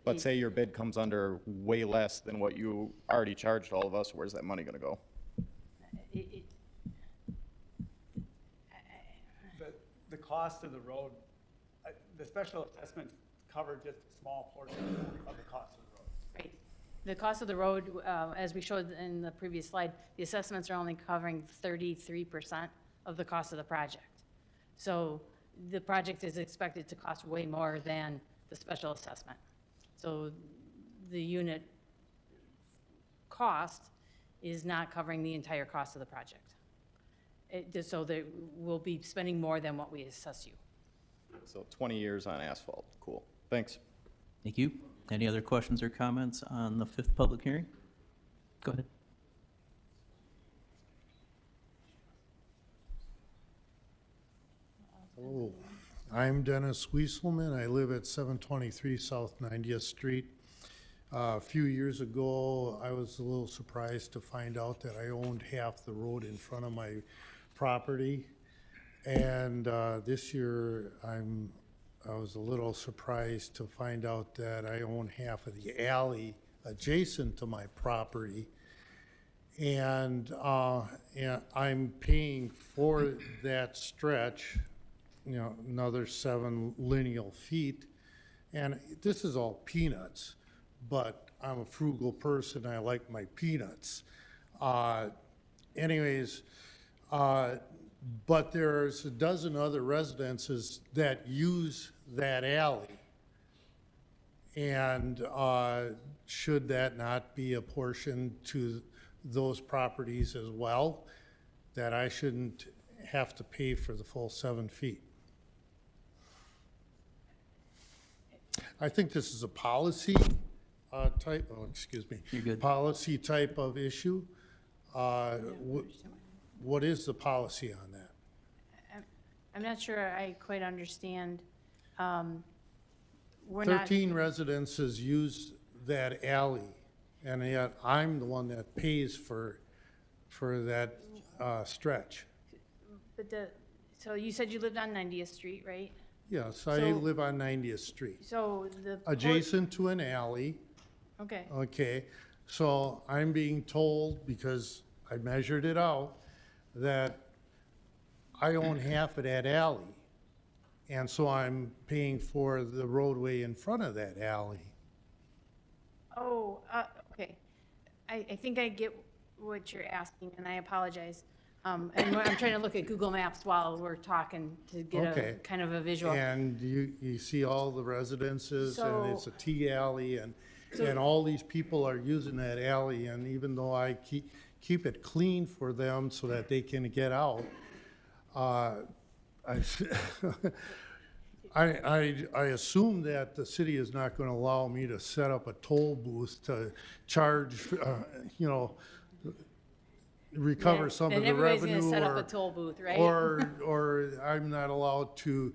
But say your bid comes under way less than what you already charged all of us, where's that money gonna go? The cost of the road, the special assessments cover just a small portion of the cost of the road. Right. The cost of the road, as we showed in the previous slide, the assessments are only covering 33% of the cost of the project. So the project is expected to cost way more than the special assessment. So the unit cost is not covering the entire cost of the project. So that we'll be spending more than what we assess you. So 20 years on asphalt, cool, thanks. Thank you. Any other questions or comments on the 5th public hearing? Go ahead. Hello, I'm Dennis Wieselman. I live at 723 South 90th Street. A few years ago, I was a little surprised to find out that I owned half the road in front of my property. And this year, I was a little surprised to find out that I own half of the alley adjacent to my property. And I'm paying for that stretch, you know, another 7 lineal feet. And this is all peanuts, but I'm a frugal person. I like my peanuts. Anyways, but there's a dozen other residences that use that alley. And should that not be apportioned to those properties as well, that I shouldn't have to pay for the full 7 feet? I think this is a policy type, oh, excuse me. You're good. Policy type of issue. What is the policy on that? I'm not sure I quite understand. We're not. 13 residences use that alley, and yet I'm the one that pays for that stretch. But so you said you lived on 90th Street, right? Yes, I So- live on 90th Street, So adjacent to an alley. Okay. Okay, so I'm being told, because I measured it out, that I own half of that alley. And so I'm paying for the roadway in front of that alley. Oh, okay. I think I get what you're asking, and I apologize. And I'm trying to look at Google Maps while we're talking to get a Okay. kind of a visual. And you see all the residences, and it's a So- T alley, and all these people are using that alley, and even though I keep it clean for them so that they can get out, I assume that the city is not gonna allow me to set up a toll booth to charge, recover some of Then the everybody's revenue. gonna set up or- a toll booth, right? Or I'm not allowed to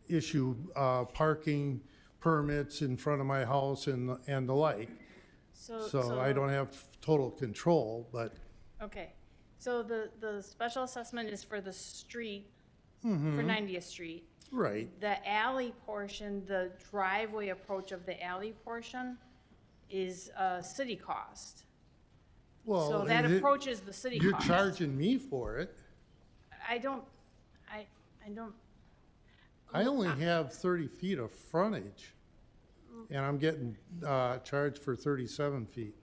issue parking permits in front of my house and the like. So I don't have total control, but. Okay, so the special assessment is for the street, for Mhm. 90th Street. Right. The alley portion, the driveway approach of the alley portion is a city cost. Well, So that it- approaches the city You're cost. charging me for it. I don't. I only have 30 feet of frontage, and I'm getting charged for 37 feet.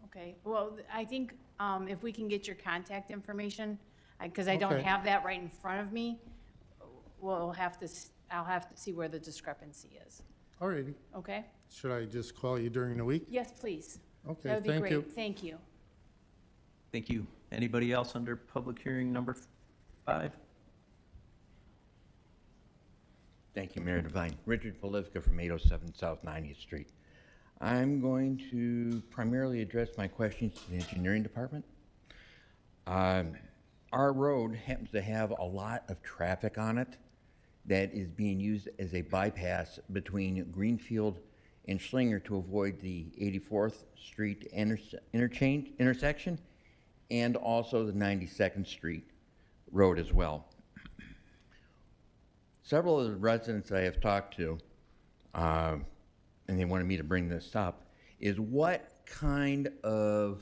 Okay, well, I think if we can get your contact information, because I don't Okay. have that right in front of me, I'll have to see where the discrepancy is, Alrighty. okay? Should I just call you during the week? Yes, please. Okay, That would be thank you. great, thank you. Thank you. Anybody else under public hearing number 5? Thank you, Mayor Devine. Richard Polivka from 807 South 90th Street. I'm going to primarily address my questions to the engineering department. Our road happens to have a lot of traffic on it that is being used as a bypass between Greenfield and Schlinger to avoid the 84th Street intersection and also the 92nd Street road as well. Several of the residents I have talked to, and they wanted me to bring this up, is what kind of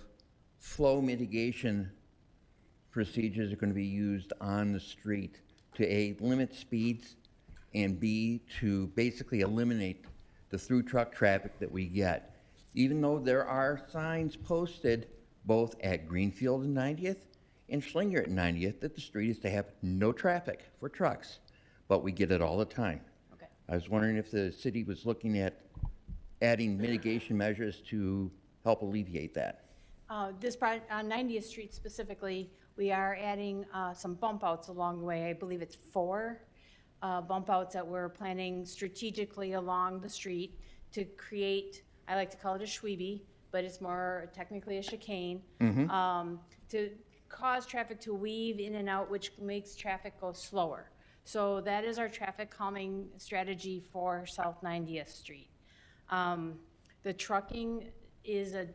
flow mitigation procedures are going to be used on the street to A, limit speeds, and B, to basically eliminate the through truck traffic that we get. Even though there are signs posted both at Greenfield and 90th and Schlinger at 90th that the street is to have no traffic for trucks, but we get it all the time. Okay. I was wondering if the city was looking at adding mitigation measures to help alleviate that. This project, on 90th Street specifically, we are adding some bump outs along the way. I believe it's 4 bump outs that we're planning strategically along the street to create, I like to call it a schweebe, but it's more technically a chicane, to cause traffic to weave in and out, which makes traffic go slower. So that is our traffic calming strategy for South 90th Street. The trucking is a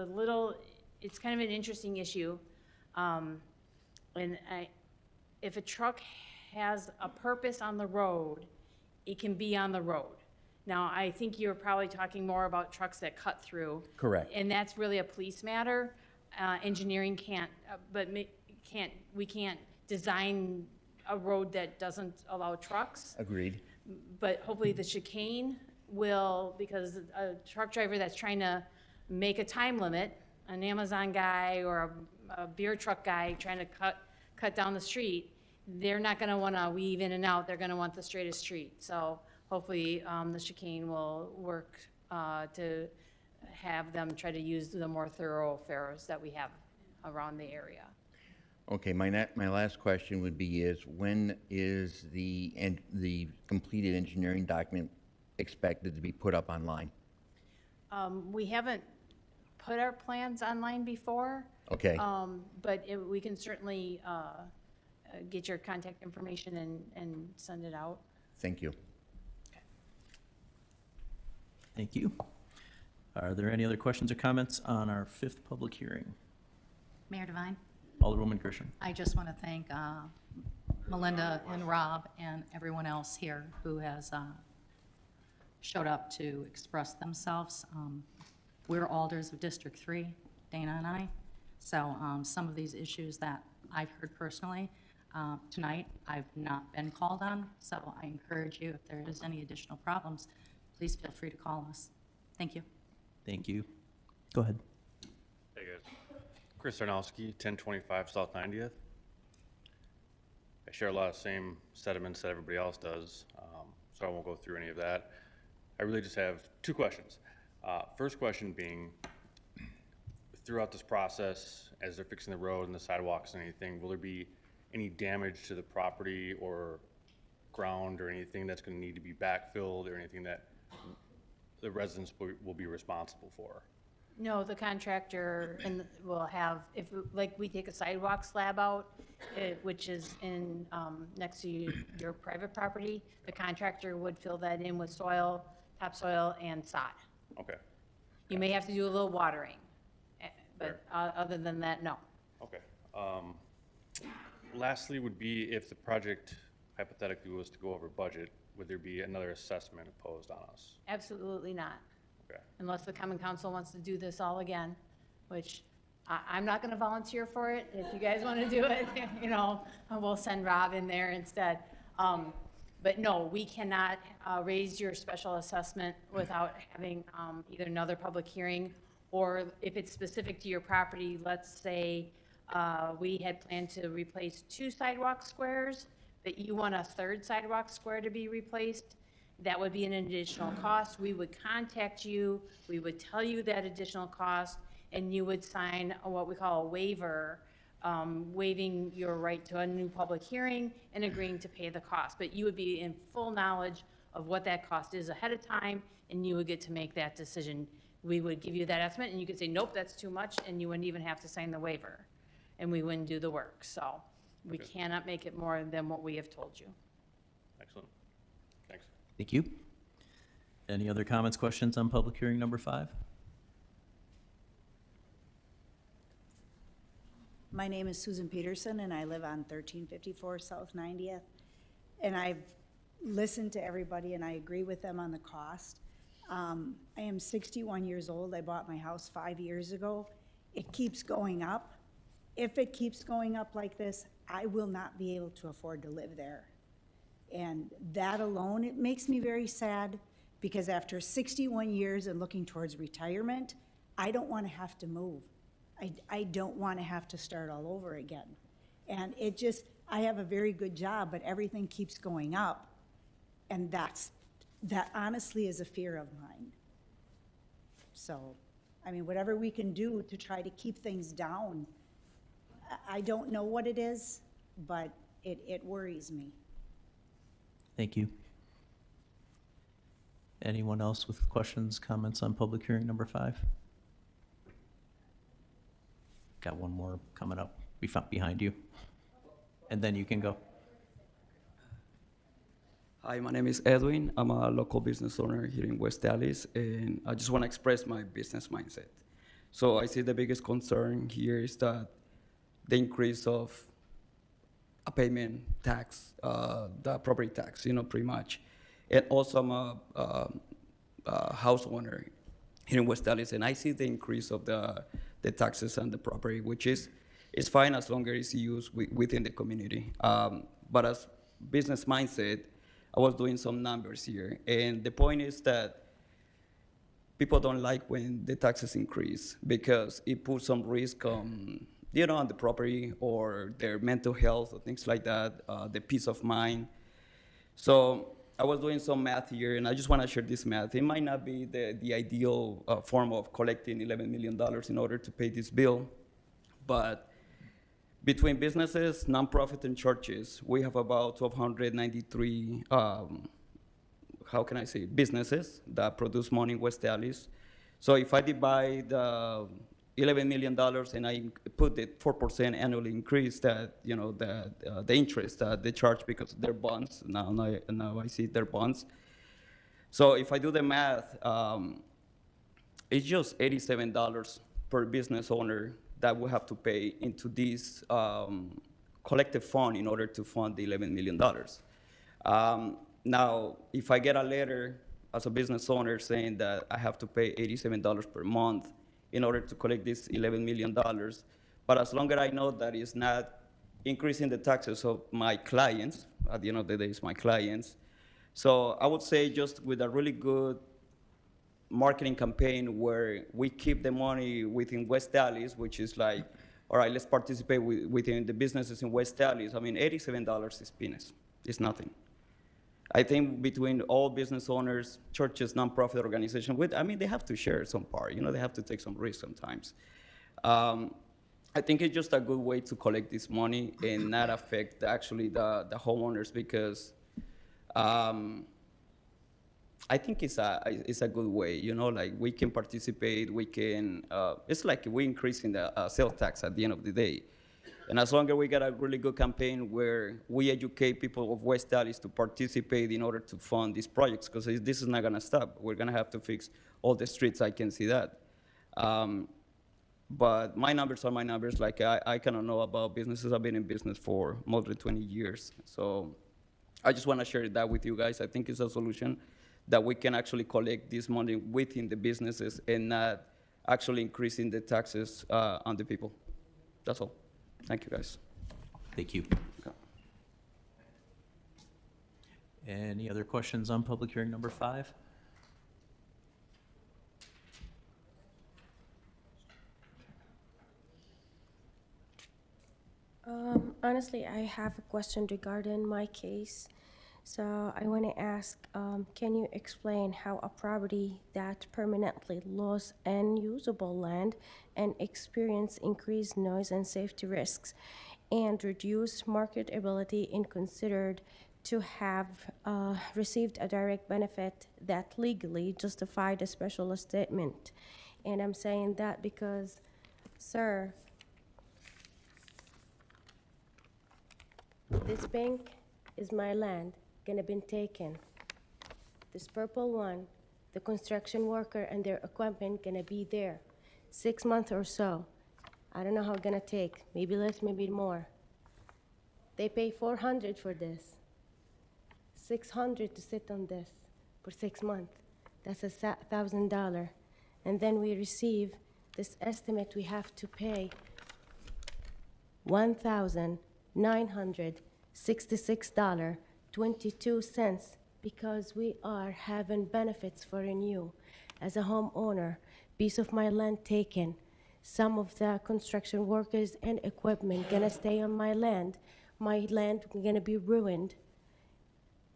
little, it's kind of an interesting issue. If a truck has a purpose on the road, it can be on the road. Now, I think you're probably talking more about trucks that cut through. Correct. And that's really a police matter. Engineering can't, we can't design a road that doesn't allow trucks. Agreed. But hopefully the chicane will, because a truck driver that's trying to make a time limit, an Amazon guy or a beer truck guy trying to cut down the street, they're not gonna wanna weave in and out, they're gonna want the straightest street. So hopefully the chicane will work to have them try to use the more thoroughfares that we have around the area. Okay, my last question would be is, when is the completed engineering document expected to be put up online? We haven't put our plans online before. Okay. But we can certainly get your contact information and send it out. Thank you. Thank you. Are there any other questions or comments on our 5th public hearing? Mayor Devine, Alderwoman Grisham. I just want to thank Melinda and Rob and everyone else here who has showed up to express themselves. We're alders of District 3, Dana and I, so some of these issues that I've heard personally tonight, I've not been called on, so I encourage you, if there is any additional problems, please feel free to call us. Thank you. Thank you. Go ahead. Hey guys, Chris Arnowski, 1025 South 90th. I share a lot of same sentiments that everybody else does, so I won't go through any of that. I really just have 2 questions. First question being, throughout this process, as they're fixing the road and the sidewalks and anything, will there be any damage to the property or ground or anything that's going to need to be backfilled or anything that the residents will be responsible for? No, the contractor will have, if, like, we take a sidewalk slab out, which is in, next to your private property, the contractor would fill that in with soil, topsoil, and sod. Okay. You may have to do a little watering, but other than that, no. Okay. Lastly would be, if the project hypothetically was to go over budget, would there be another assessment imposed on us? Absolutely not. Okay. Unless the Common Council wants to do this all again, which I'm not gonna volunteer for it. If you guys wanna do it, you know, we'll send Rob in there instead. But no, we cannot raise your special assessment without having either another public hearing, or if it's specific to your property, let's say we had planned to replace 2 sidewalk squares, but you want a 3rd sidewalk square to be replaced, that would be an additional cost. We would contact you, we would tell you that additional cost, and you would sign what we call a waiver, waiving your right to a new public hearing and agreeing to pay the cost. But you would be in full knowledge of what that cost is ahead of time, and you would get to make that decision. We would give you that estimate, and you could say, nope, that's too much, and you wouldn't even have to sign the waiver, and we wouldn't do the work. So we cannot make it more than what we have told you. Excellent. Thanks. Thank you. Any other comments, questions on public hearing number 5? My name is Susan Peterson, and I live on 1354 South 90th. And I've listened to everybody, and I agree with them on the cost. I am 61 years old. I bought my house 5 years ago. It keeps going up. If it keeps going up like this, I will not be able to afford to live there. And that alone, it makes me very sad, because after 61 years and looking towards retirement, I don't want to have to move. I don't want to have to start all over again. And it just, I have a very good job, but everything keeps going up. And that honestly is a fear of mine. So, I mean, whatever we can do to try to keep things down, I don't know what it is, but it worries me. Thank you. Anyone else with questions, comments on public hearing number 5? Got one more coming up. behind you. And then you can go. Hi, my name is Edwin. I'm a local business owner here in West Allis, and I just want to express my business mindset. So I see the biggest concern here is that the increase of a payment tax, the property tax, pretty much. And also I'm a house owner here in West Allis, and I see the increase of the taxes on the property, which is fine as long as it's used within the community. But as business mindset, I was doing some numbers here, and the point is that people don't like when the taxes increase because it puts some risk on, on the property or their mental health or things like that, the peace of mind. So I was doing some math here, and I just want to share this math. It might not be the ideal form of collecting $11 million in order to pay this bill, but between businesses, nonprofit, and churches, we have about 1,293, businesses that produce money in West Allis. So if I divide $11 million and I put the 4% annual increase that, the interest that they charge because of their bonds, now I see their bonds. So if I do the math, it's just $87 per business owner that will have to pay into this collective fund in order to fund the $11 million. Now, if I get a letter as a business owner saying that I have to pay $87 per month in order to collect this $11 million, but as long as I know that it's not increasing the taxes of my clients, at the end of the day, it's my clients. So I would say just with a really good marketing campaign where we keep the money within West Allis, which is like, all right, let's participate within the businesses in West Allis. I mean, $87 is peanuts. It's nothing. I think between all business owners, churches, nonprofit organizations, they have to share some part. They have to take some risk sometimes. I think it's just a good way to collect this money and not affect actually the homeowners because I think it's a good way, like we can participate, we can, it's like we increasing the sales tax at the end of the day. And as long as we get a really good campaign where we educate people of West Allis to participate in order to fund these projects, because this is not gonna stop. We're gonna have to fix all the streets, I can see that. But my numbers are my numbers, like I kind of know about businesses. I've been in business for more than 20 years. So I just wanna share that with you guys. I think it's a solution that we can actually collect this money within the businesses and not actually increasing the taxes on the people. That's all. Thank you, guys. Thank you. Any other questions on public hearing number 5? Honestly, I have a question regarding my case. So I want to ask, can you explain how a property that permanently lost unusable land and experience increased noise and safety risks and reduced marketability is considered to have received a direct benefit that legally justified a special statement? And I'm saying that because, sir, this bank is my land, gonna be taken. This purple one, the construction worker and their equipment gonna be there 6 months or so. I don't know how it's gonna take, maybe less, maybe more. They pay $400 for this, $600 to sit on this for 6 months. That's $1,000. And then we receive this estimate we have to pay $1,966.22 because we are having benefits for renew. As a homeowner, piece of my land taken, some of the construction workers and equipment gonna stay on my land gonna be ruined.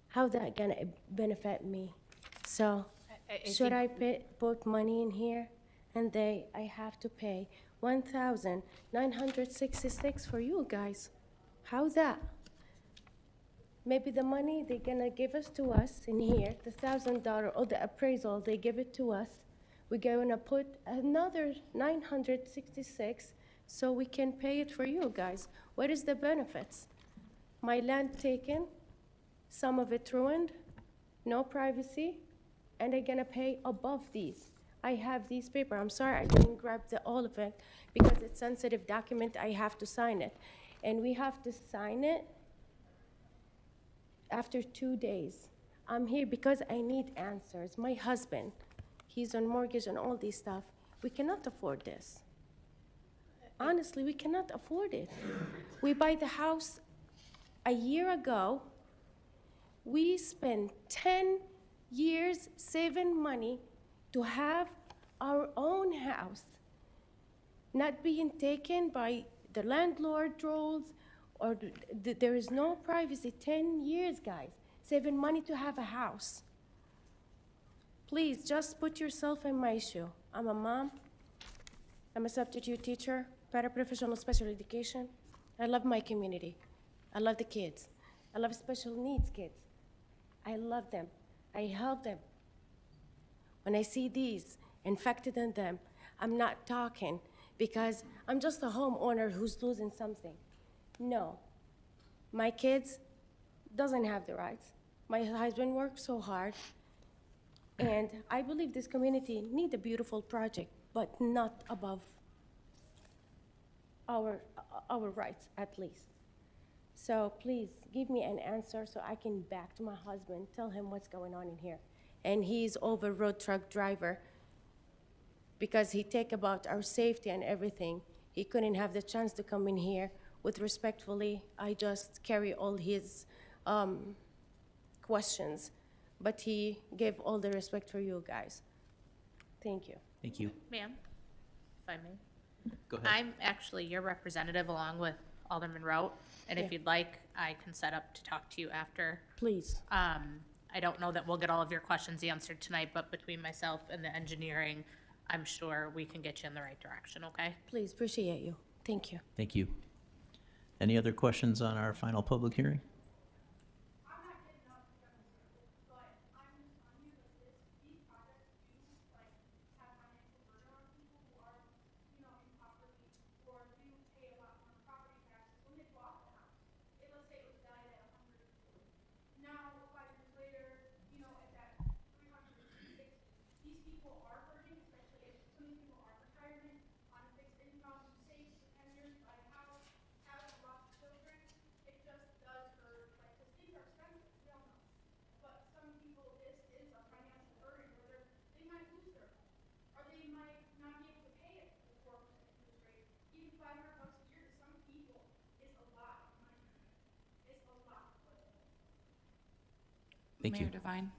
How that gonna benefit me? So, should I put money in here and I have to pay $1,966 for you guys? How that? Maybe the money they're gonna give us to us in here, the $1,000 or the appraisal, they give it to us. We're gonna put another $966 so we can pay it for you guys. What is the benefits? My land taken, some of it ruined, no privacy, and they're gonna pay above these. I have these paper. I'm sorry I didn't grab all of it because it's sensitive document. I have to sign it. And we have to sign it after 2 days. I'm here because I need answers. My husband, he's on mortgage and all this stuff. We cannot afford this. Honestly, we cannot afford it. We buy the house a year ago. We spent 10 years saving money to have our own house, not being taken by the landlord trolls, or there is no privacy. 10 years, guys, saving money to have a house. Please, just put yourself in my shoe. I'm a mom. I'm a substitute teacher, paraprofessional special education. I love my community. I love the kids. I love special needs kids. I love them. I help them. When I see these infected in them, I'm not talking because I'm just a homeowner who's losing something. No, my kids doesn't have the rights. My husband works so hard, and I believe this community need a beautiful project, but not above our rights, at least. So please give me an answer so I can back to my husband, tell him what's going on in here. And he's over road truck driver because he take about our safety and everything. He couldn't have the chance to come in here. With respectfully, I just carry all his questions, but he gave all the respect for you guys. Thank you. Thank you. Ma'am, if I may. Go ahead. I'm actually your representative along with Alderman Rout, and if Yeah. you'd like, I can set up to talk to you after. Please. I don't know that we'll get all of your questions answered tonight, but between myself and the engineering, I'm sure we can get you in the right direction, okay? Please, appreciate you. Thank you. Thank you. Any other questions on our final public hearing? Thank you. Mayor Devine.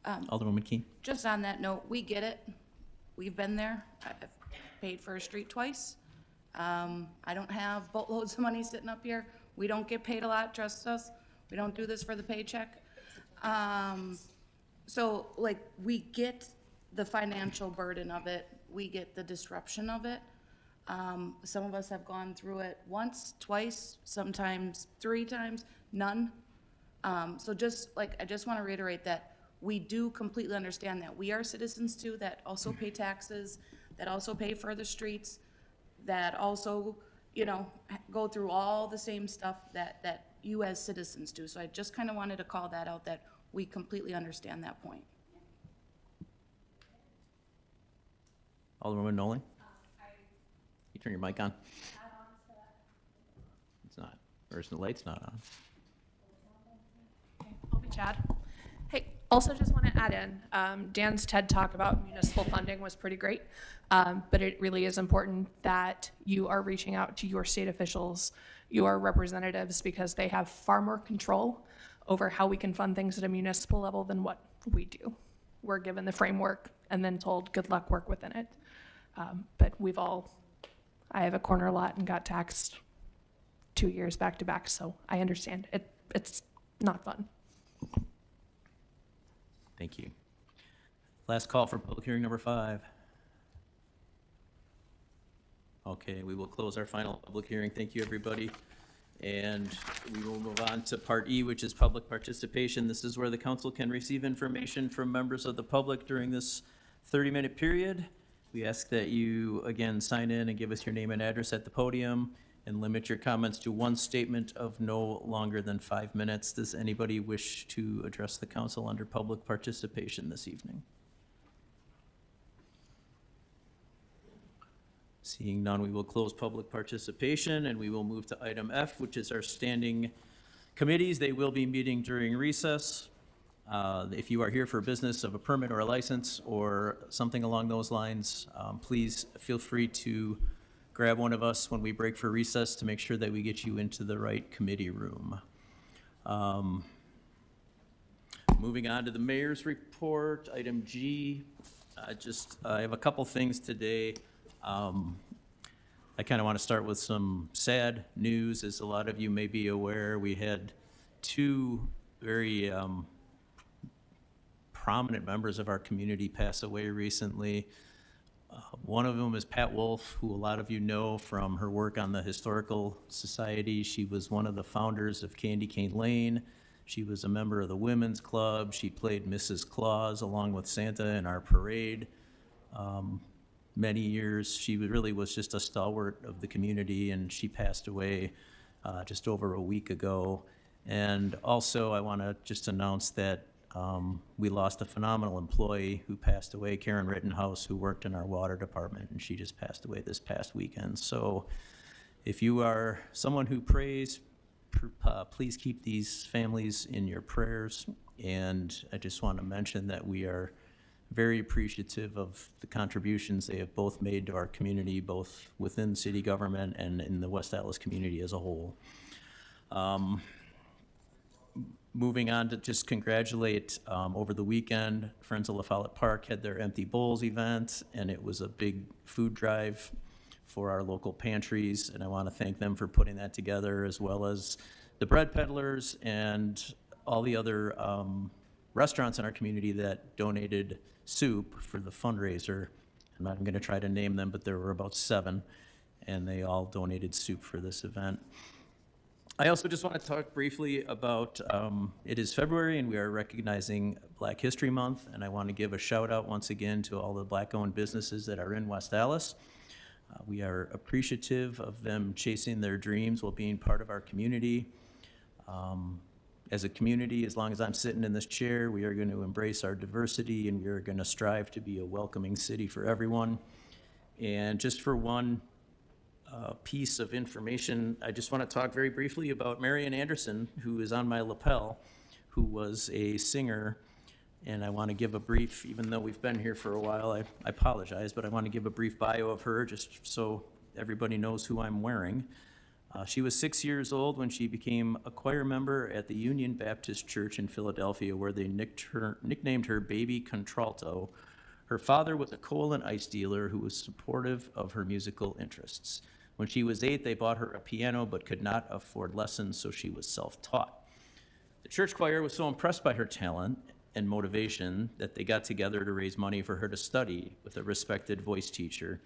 Alderwoman Keene? Just on that note, we get it. We've been there. I've paid for a street twice. I don't have boatloads of money sitting up here. We don't get paid a lot, trust us. We don't do this for the paycheck. So, like, we get the financial burden of it. We get the disruption of it. Some of us have gone through it once, twice, sometimes 3 times, none. So just like, I just want to reiterate that we do completely understand that we are citizens too, that also pay taxes, that also pay for the streets, that also, you know, go through all the same stuff that you as citizens do. So I just kind of wanted to call that out, that we completely understand that point. Alderwoman Nolan? You turn your mic on. It's not, or the light's not on. I'll be Chad. Hey, also just want to add in, Dan's TED Talk about municipal funding was pretty great, but it really is important that you are reaching out to your state officials, your representatives, because they have far more control over how we can fund things at a municipal level than what we do. We're given the framework and then told, good luck, work within it. But I have a corner lot and got taxed 2 years back to back, so I understand. It's not fun. Thank you. Last call for public hearing number 5. Okay, we will close our final public hearing. Thank you, everybody. And we will move on to Part E, which is public participation. This is where the council can receive information from members of the public during this 30-minute period. We ask that you, again, sign in and give us your name and address at the podium, and limit your comments to one statement of no longer than 5 minutes. Does anybody wish to address the council under public participation this evening? Seeing none, we will close public participation, and we will move to item F, which is our standing committees. They will be meeting during recess. If you are here for business of a permit or a license or something along those lines, please feel free to grab one of us when we break for recess to make sure that we get you into the right committee room. Moving on to the mayor's report, item G. I have a couple things today. I kind of want to start with some sad news. As a lot of you may be aware, we had two very prominent members of our community pass away recently. One of them is Pat Wolf, who a lot of you know from her work on the Historical Society. She was one of the founders of Candy Cane Lane. She was a member of the Women's Club. She played Mrs. Claus along with Santa in our parade. Many years, she really was just a stalwart of the community, and she passed away just over a week ago. And also, I want to just announce that we lost a phenomenal employee who passed away, Karen Rittenhouse, who worked in our water department, and she just passed away this past weekend. So if you are someone who prays, please keep these families in your prayers. And I just want to mention that we are very appreciative of the contributions they have both made to our community, both within city government and in the West Allis community as a whole. Moving on to just congratulate, over the weekend, Friends of La Follette Park had their Empty Bowls event, and it was a big food drive for our local pantries, and I want to thank them for putting that together, as well as the bread peddlers and all the other restaurants in our community that donated soup for the fundraiser. I'm not going to try to name them, but there were about 7, and they all donated soup for this event. I also just want to talk briefly about, it is February and we are recognizing Black History Month, and I want to give a shout out once again to all the Black-owned businesses that are in West Allis. We are appreciative of them chasing their dreams while being part of our community. As a community, as long as I'm sitting in this chair, we are going to embrace our diversity, and we are going to strive to be a welcoming city for everyone. And just for one piece of information, I just want to talk very briefly about Marian Anderson, who is on my lapel, who was a singer. And I want to give a brief, even though we've been here for a while, I apologize, but I want to give a brief bio of her just so everybody knows who I'm wearing. She was 6 years old when she became a choir member at the Union Baptist Church in Philadelphia, where they nicknamed her Baby Contralto. Her father was a coal and ice dealer who was supportive of her musical interests. When she was 8, they bought her a piano but could not afford lessons, so she was self-taught. The church choir was so impressed by her talent and motivation that they got together to raise money for her to study with a respected voice teacher.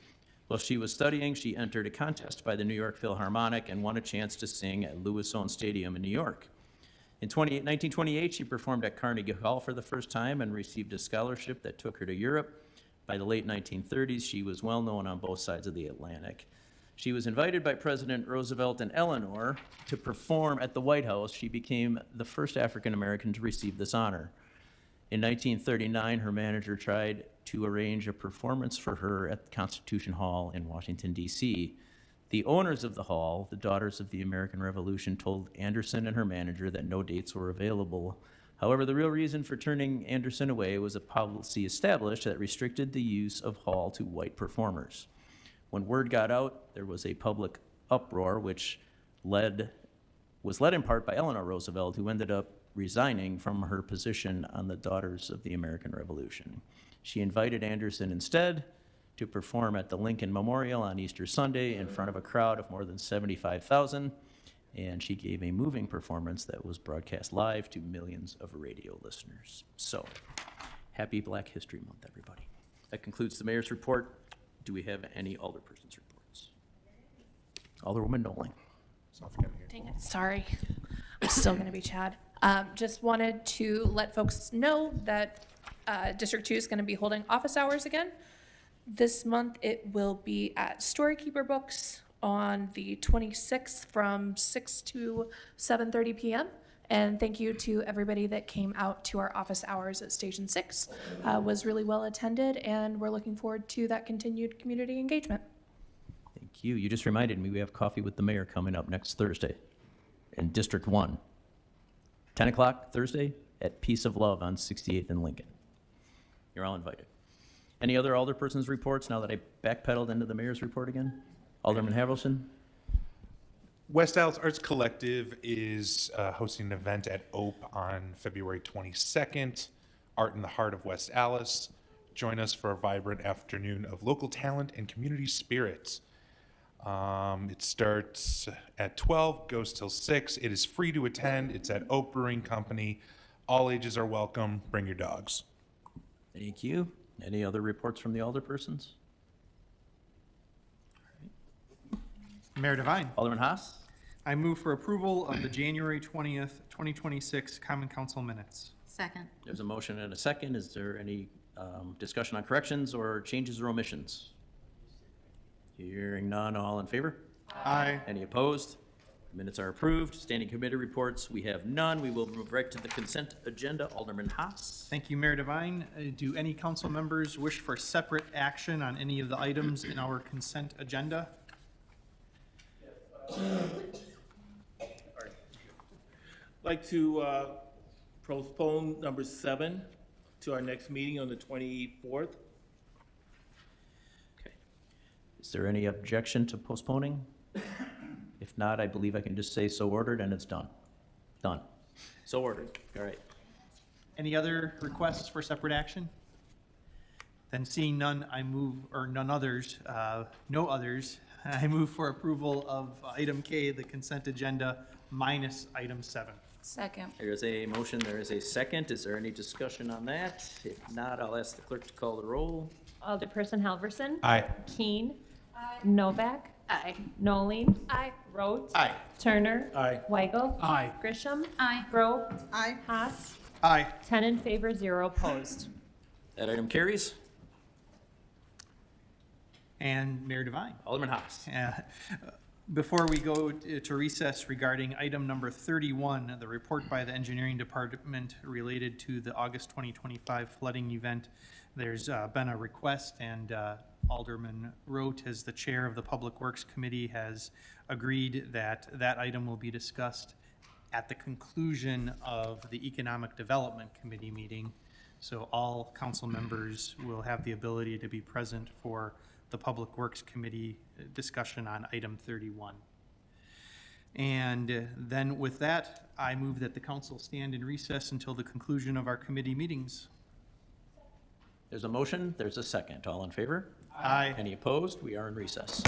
While she was studying, she entered a contest by the New York Philharmonic and won a chance to sing at Louis-Own Stadium in New York. In 1928, she performed at Carnegie Hall for the first time and received a scholarship that took her to Europe. By the late 1930s, she was well known on both sides of the Atlantic. She was invited by President Roosevelt and Eleanor to perform at the White House. She became the first African American to receive this honor. In 1939, her manager tried to arrange a performance for her at the Constitution Hall in Washington, D.C. The owners of the hall, the Daughters of the American Revolution, told Anderson and her manager that no dates were available. However, the real reason for turning Anderson away was a policy established that restricted the use of hall to white performers. When word got out, there was a public uproar, which was led in part by Eleanor Roosevelt, who ended up resigning from her position on the Daughters of the American Revolution. She invited Anderson instead to perform at the Lincoln Memorial on Easter Sunday in front of a crowd of more than 75,000, and she gave a moving performance that was broadcast live to millions of radio listeners. So, happy Black History Month, everybody. That concludes the mayor's report. Do we have any alderperson's reports? Alderwoman Nolan. Dang it, sorry. I'm still going to be Chad. Just wanted to let folks know that District 2 is going to be holding office hours again. This month, it will be at Storykeeper Books on the 26th from 6 to 7:30 p.m. And thank you to everybody that came out to our office hours at Station 6. Was really well attended, and we're looking forward to that continued community engagement. Thank you. You just reminded me, we have Coffee with the Mayor coming up next Thursday in District 1. 10 o'clock Thursday at Peace of Love on 68th and Lincoln. You're all invited. Any other alderpersons' reports now that I backpedaled into the mayor's report again? Alderman Havelson? West Allis Arts Collective is hosting an event at OPE on February 22nd, Art in the Heart of West Allis. Join us for a vibrant afternoon of local talent and community spirit. It starts at 12, goes till 6. It is free to attend. It's at Oak Brewing Company. All ages are welcome. Bring your dogs. Thank you. Any other reports from the alderpersons? Mayor Devine. Alderman Haas? I move for approval of the January 20th, 2026 Common Council minutes. Second. There's a motion and a second. Is there any discussion on corrections or changes or omissions? Hearing none, all in favor? Aye. Any opposed? Minutes are approved. Standing committee reports, we have none. We will move right to the consent agenda. Alderman Haas. Thank you, Mayor Devine. Do any council members wish for separate action on any of the items in our consent agenda? Like to postpone number 7 to our next meeting on the 24th. Is there any objection to postponing? If not, I believe I can just say so ordered and it's done. Done. So ordered. All right. Any other requests for separate action? Then seeing none, I move, or none others, no others, I move for approval of item K, the consent agenda, minus item 7. Second. There is a motion, there is a second. Is there any discussion on that? If not, I'll ask the clerk to call the roll. Alderperson Halverson. Aye. Keen. Novak. Aye. Noling. Aye. Rote. Aye. Turner. Aye. Weigel. Aye. Grisham. Aye. Grobe. Aye. Haas. Aye. 10 in favor, 0 opposed. That item carries. And Mayor Devine. Alderman Haas. Before we go to recess regarding item number 31, the report by the engineering department related to the August 2025 flooding event, there's been a request, and Alderman Rote, as the chair of the Public Works Committee, has agreed that that item will be discussed at the conclusion of the Economic Development Committee meeting. So all council members will have the ability to be present for the Public Works Committee discussion on item 31. And then with that, I move that the council stand in recess until the conclusion of our committee meetings. There's a motion, there's a second. All in favor? Aye. Any opposed? We are in recess.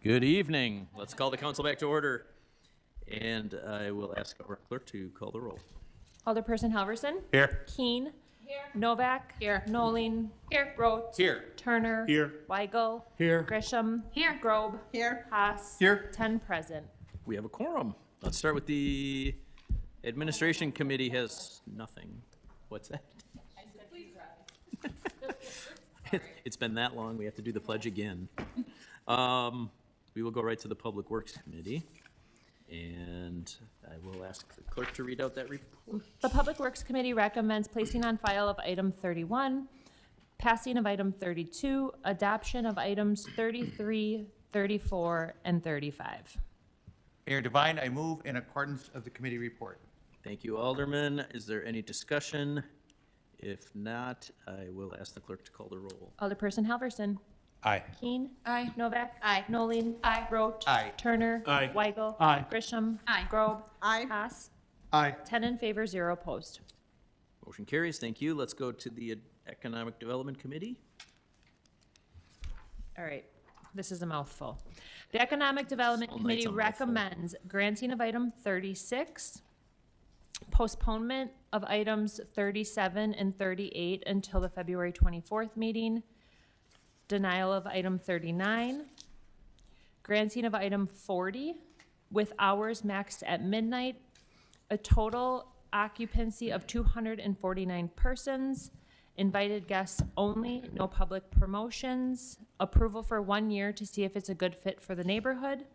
Good evening. Let's call the council back to order. And I will ask our clerk to call the roll. Alderperson Halverson. Here. Keen. Here. Novak. Here. Noling. Here. Grote. Here. Turner. Here. Weigel. Here. Grisham. Here. Grobe. Here. Haas. Here. 10 present. We have a quorum. Let's start with the Administration Committee has nothing. What's that? It's been that long, we have to do the pledge again. We will go right to the Public Works Committee, and I will ask the clerk to read out that report. The Public Works Committee recommends placing on file of item 31, passing of item 32, adoption of items 33, 34, and 35. Mayor Devine, I move in accordance of the committee report. Thank you, Alderman. Is there any discussion? If not, I will ask the clerk to call the roll. Alderperson Halverson. Aye. Keen. Aye. Novak. Aye. Noling. Aye. Grote. Aye. Turner. Aye. Weigel. Aye. Grisham. Aye. Grobe. Aye. Haas. Aye. 10 in favor, 0 opposed. Motion carries. Thank you. Let's go to the Economic Development Committee. All right, this is a mouthful. The Economic Development All Committee night's a mouthful. recommends granting of item 36, postponement of items 37 and 38 until the February 24th meeting, denial of item 39, granting of item 40 with hours maxed at midnight, a total occupancy of 249 persons, invited guests only, no public promotions, approval for 1 year to see if it's a good fit for the neighborhood,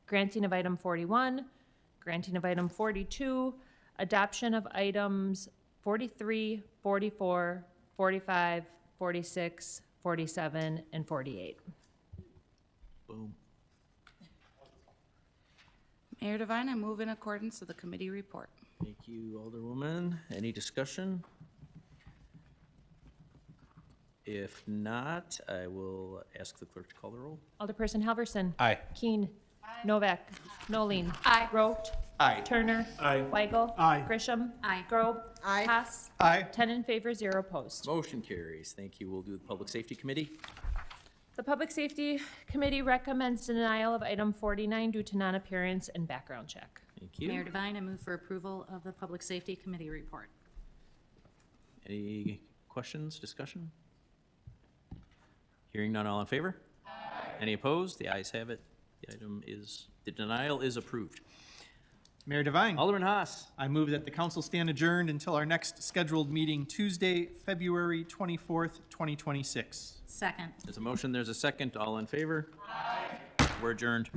granting of item 41, granting of item 42, adoption of items 43, 44, 45, 46, 47, and 48. Boom. Mayor Devine, I move in accordance with the committee report. Thank you, Alderwoman. Any discussion? If not, I will ask the clerk to call the roll. Alderperson Halverson. Aye. Keen. Novak. Noling. Aye. Grote. Aye. Turner. Aye. Weigel. Aye. Grisham. Aye. Grobe. Aye. Haas. Aye. 10 in favor, 0 opposed. Motion carries. Thank you. We'll do the Public Safety Committee. The Public Safety Committee recommends denial of item 49 due to non-appearance and background check. Thank you. Mayor Devine, I move for approval of the Public Safety Committee report. Any questions, discussion? Hearing none, all in favor? Any opposed? The ayes have it. The denial is approved. Mayor Devine. Alderman Haas. I move that the council stand adjourned until our next scheduled meeting, Tuesday, February 24th, 2026. Second. There's a motion, there's a second. All in favor? We're adjourned.